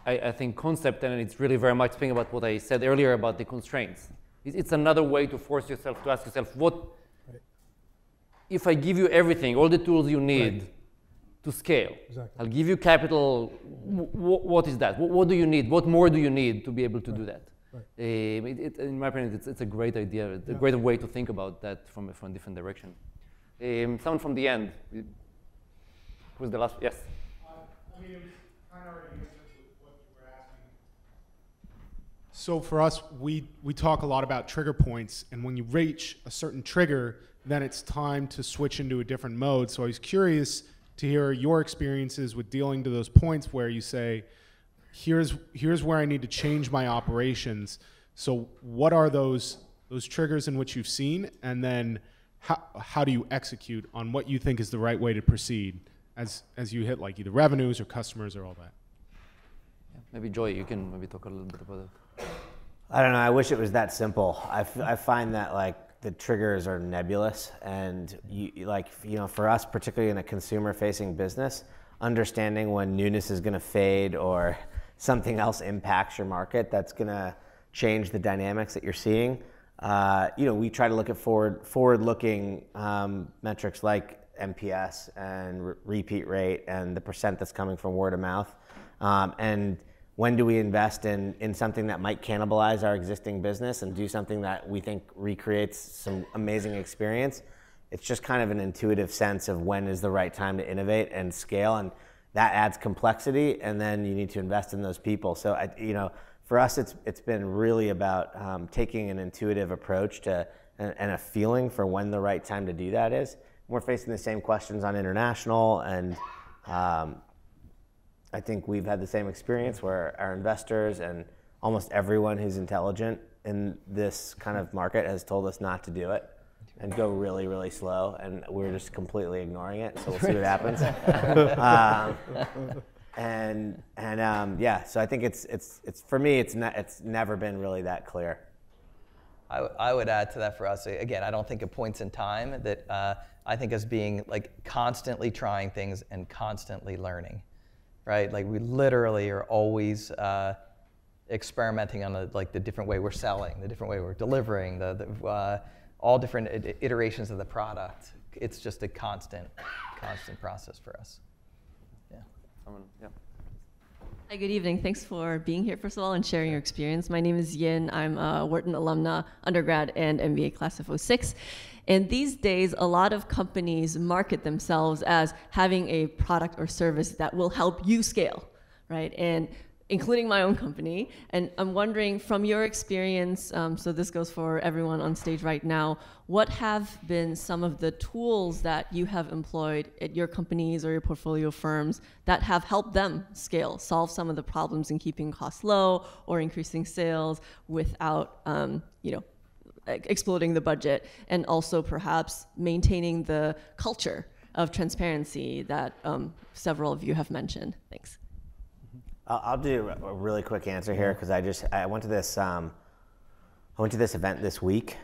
I think, concept, and it's really very much thinking about what I said earlier about the constraints. It's another way to force yourself to ask yourself, what, if I give you everything, all the tools you need to scale, I'll give you capital, what is that? What do you need? What more do you need to be able to do that? In my opinion, it's a great idea. It's a great way to think about that from a different direction. Someone from the end. Who's the last? Yes. I mean, it was kind of already answered with what you were asking. So for us, we talk a lot about trigger points, and when you reach a certain trigger, then it's time to switch into a different mode. So I was curious to hear your experiences with dealing to those points where you say, here's where I need to change my operations. So what are those triggers in which you've seen, and then how do you execute on what you think is the right way to proceed as you hit like either revenues or customers or all that? Yeah, maybe Joy, you can maybe talk a little bit about it. I don't know. I wish it was that simple. I find that like the triggers are nebulous, and for us, particularly in a consumer-facing business, understanding when newness is going to fade or something else impacts your market that's going to change the dynamics that you're seeing. We try to look at forward-looking metrics like NPS and repeat rate and the % that's coming from word of mouth. And when do we invest in something that might cannibalize our existing business and do something that we think recreates some amazing experience? It's just kind of an intuitive sense of when is the right time to innovate and scale, and that adds complexity, and then you need to invest in those people. So, for us, it's been really about taking an intuitive approach to and a feeling for when the right time to do that is. We're facing the same questions on international, and I think we've had the same experience where our investors and almost everyone who's intelligent in this kind of market has told us not to do it and go really, really slow, and we're just completely ignoring it. So we'll see what happens. So I think it's for me, it's never been really that clear. I would add to that for us, again, I don't think of points in time that I think as being like constantly trying things and constantly learning, right? Like we literally are always experimenting on the different way we're selling, the different way we're delivering, all different iterations of the product. It's just a constant process for us. Yeah. Hi, good evening. Thanks for being here, first of all, and sharing your experience. My name is Yin. I'm a Wharton alumna, undergrad and MBA class of 06. And these days, a lot of companies market themselves as having a product or service that will help you scale, right? And including my own company. And I'm wondering, from your experience, so this goes for everyone on stage right now, what have been some of the tools that you have employed at your companies or your portfolio firms that have helped them scale, solve some of the problems in keeping costs low or increasing sales without, exploding the budget, and also perhaps maintaining the culture of transparency that several of you have mentioned? Thanks. I'll do a really quick answer here because I went to this event this week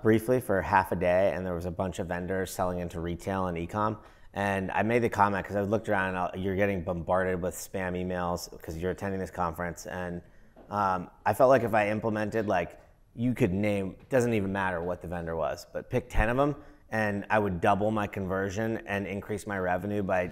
briefly for half a day, and there was a bunch of vendors selling into retail and e-com. And I made the comment because I looked around and you're getting bombarded with spam emails because you're attending this conference. And I felt like if I implemented, you could name, it doesn't even matter what the vendor was, but pick 10 of them and I would double my conversion and increase my revenue by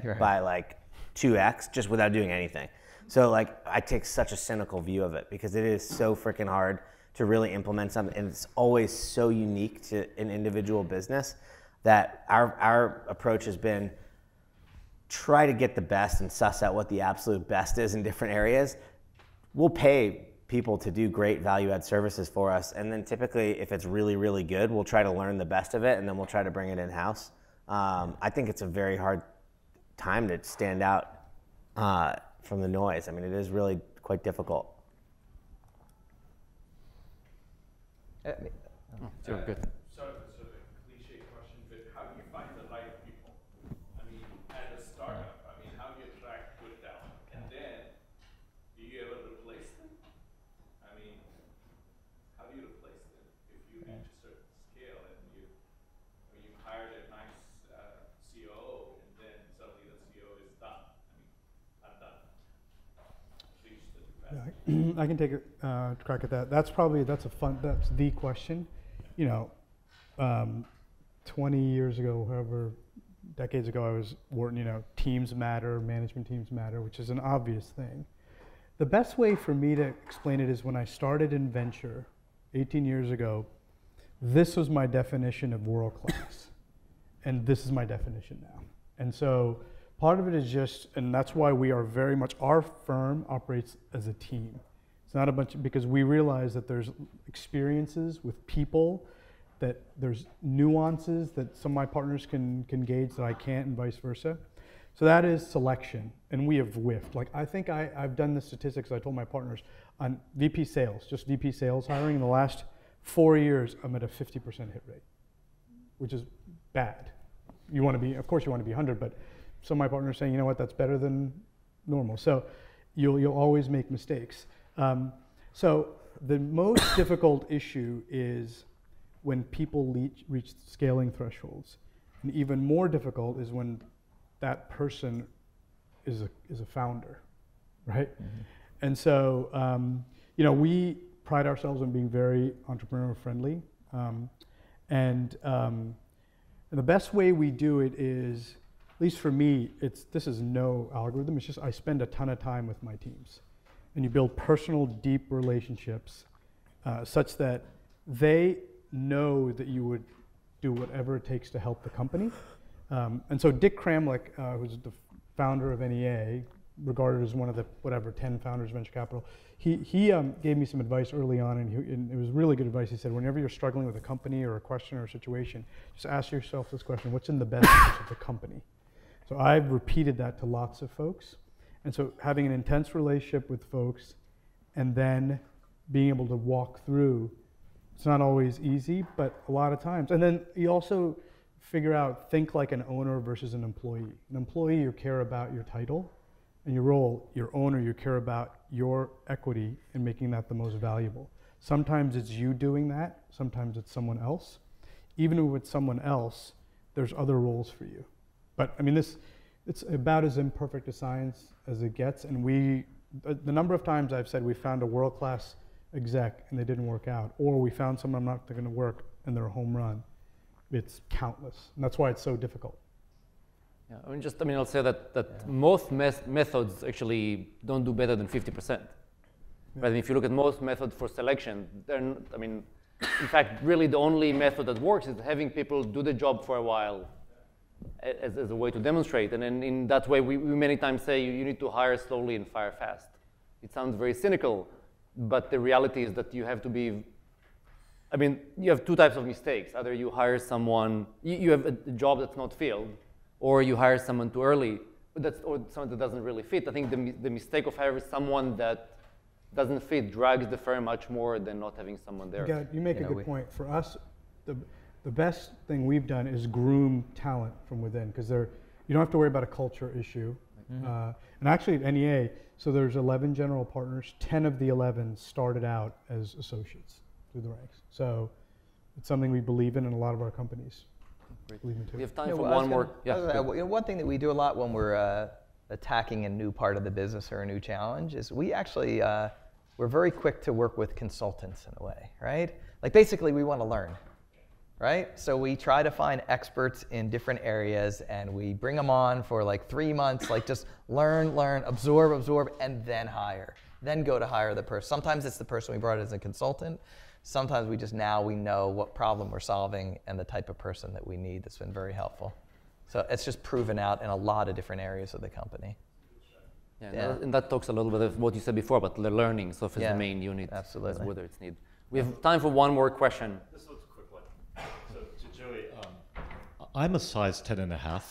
2x just without doing anything. So I take such a cynical view of it because it is so freaking hard to really implement something, and it's always so unique to an individual business that our approach has been try to get the best and suss out what the absolute best is in different areas. We'll pay people to do great value-add services for us, and then typically if it's really, really good, we'll try to learn the best of it, and then we'll try to bring it in-house. I think it's a very hard time to stand out from the noise. I mean, it is really quite difficult. Good. Sorry for the cliche question, but how do you find the right people? I mean, at a startup, I can take a crack at that. That's the question. 20 years ago, however, decades ago, I was Wharton, teams matter, management teams matter, which is an obvious thing. The best way for me to explain it is when I started in venture 18 years ago, this was my definition of world class. And this is my definition now. And so part of it is just, and that's why we are very much, our firm operates as a team. It's not a bunch, because we realize that there's experiences with people, that there's nuances that some of my partners can gauge that I can't, and vice versa. So that is selection, and we have whiffed. Like, I think I've done the statistics, I told my partners, on VP sales, just VP sales hiring, in the last 4 years, I'm at a 50% hit rate, which is bad. You want to be, of course you want to be 100, but some of my partners are saying, you know what, that's better than normal. So you'll always make mistakes. So the most difficult issue is when people reach scaling thresholds. And even more difficult is when that person is a founder, right? Mm-hmm. And so, we pride ourselves on being very entrepreneur friendly. And the best way we do it is, at least for me, this is no algorithm. It's just I spend a ton of time with my teams. And you build personal, deep relationships such that they know that you would do whatever it takes to help the company. And so Dick Kramlich, who's the founder of NEA, regarded as one of the 10 founders of venture capital, he gave me some advice early on, and it was really good advice. He said, whenever you're struggling with a company or a question or a situation, just ask yourself this question: what's in the best interest of the company? So I've repeated that to lots of folks. And so having an intense relationship with folks and then being able to walk through, it's not always easy, but a lot of times. And then you also figure out, think like an owner versus an employee. An employee, you care about your title and your role. Your owner, you care about your equity and making that the most valuable. Sometimes it's you doing that, sometimes it's someone else. Even with someone else, there's other roles for you. But I mean, it's about as imperfect a science as it gets. And the number of times I've said we found a world-class exec and they didn't work out, or we found someone not going to work and they're a home run, it's countless. And that's why it's so difficult. Yeah, I'll say that most methods actually don't do better than 50%. Yeah. Right? If you look at most methods for selection, in fact, really the only method that works is having people do the job for a while as a way to demonstrate. And then in that way, we many times say you need to hire slowly and fire fast. It sounds very cynical, but the reality is that you have to be, you have two types of mistakes. Either you hire someone, you have a job that's not filled, or you hire someone too early, or someone that doesn't really fit. I think the mistake of hiring someone that doesn't fit drags the firm much more than not having someone there. Yeah, you make a good point. For us, the best thing we've done is groom talent from within, because you don't have to worry about a culture issue. Mm-hmm. And actually at NEA, so there's 11 general partners, 10 of the 11 started out as associates through the ranks. So it's something we believe in a lot of our companies believe in too. We have time for one more. One thing that we do a lot when we're attacking a new part of the business or a new challenge is we actually, we're very quick to work with consultants in a way, right? Like basically we want to learn. Right? So we try to find experts in different areas and we bring them on for like 3 months, like just learn, absorb, and then hire. Then go to hire the person. Sometimes it's the person we brought as a consultant. Sometimes we know what problem we're solving and the type of person that we need. That's been very helpful. So it's just proven out in a lot of different areas of the company. Yeah. And that talks a little bit of what you said before about the learning. So if it's the main unit, absolutely. Whether it's needed. We have time for one more question. I'm a size 10.5.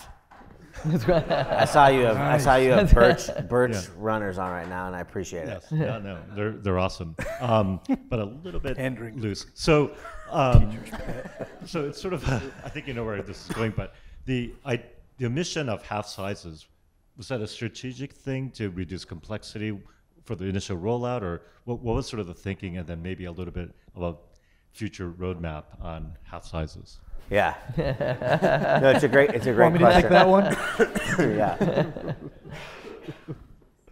I saw you have birch runners on right now, and I appreciate it. Yes, no, they're awesome, but a little bit loose. So, so it's sort of I think you know where this is going, but the omission of half sizes, was that a strategic thing to reduce complexity for the initial rollout, or what was sort of the thinking, and then maybe a little bit of a future roadmap on half sizes? Yeah. No, it's a great question. Want me to take that one? Yeah.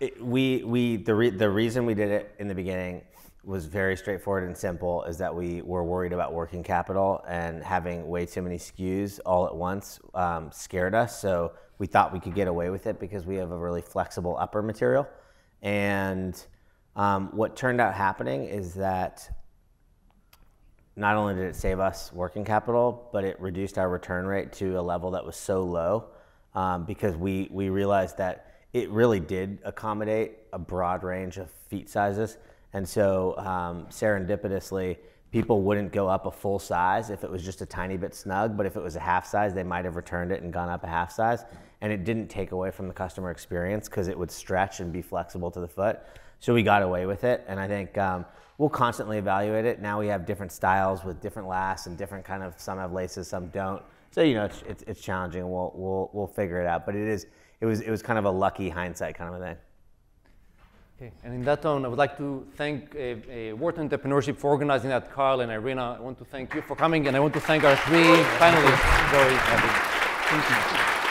The reason we did it in the beginning was very straightforward and simple, is that we were worried about working capital, and having way too many SKUs all at once scared us. So we thought we could get away with it because we have a really flexible upper material. And what turned out happening is that not only did it save us working capital, but it reduced our return rate to a level that was so low because we realized that it really did accommodate a broad range of feet sizes. And so serendipitously, people wouldn't go up a full size if it was just a tiny bit snug, but if it was a half size, they might have returned it and gone up a half size. And it didn't take away from the customer experience because it would stretch and be flexible to the foot. So we got away with it. And I think we'll constantly evaluate it. Now we have different styles with different lasts and different kind of, some have laces, some don't. So, you know, it's challenging. We'll figure it out. But it was kind of a lucky hindsight kind of a thing. Okay, and in that tone, I would like to thank Wharton Entrepreneurship for organizing that. Carl and Irina, I want to thank you for coming, and I want to thank our three panelists. Very happy. Thank you.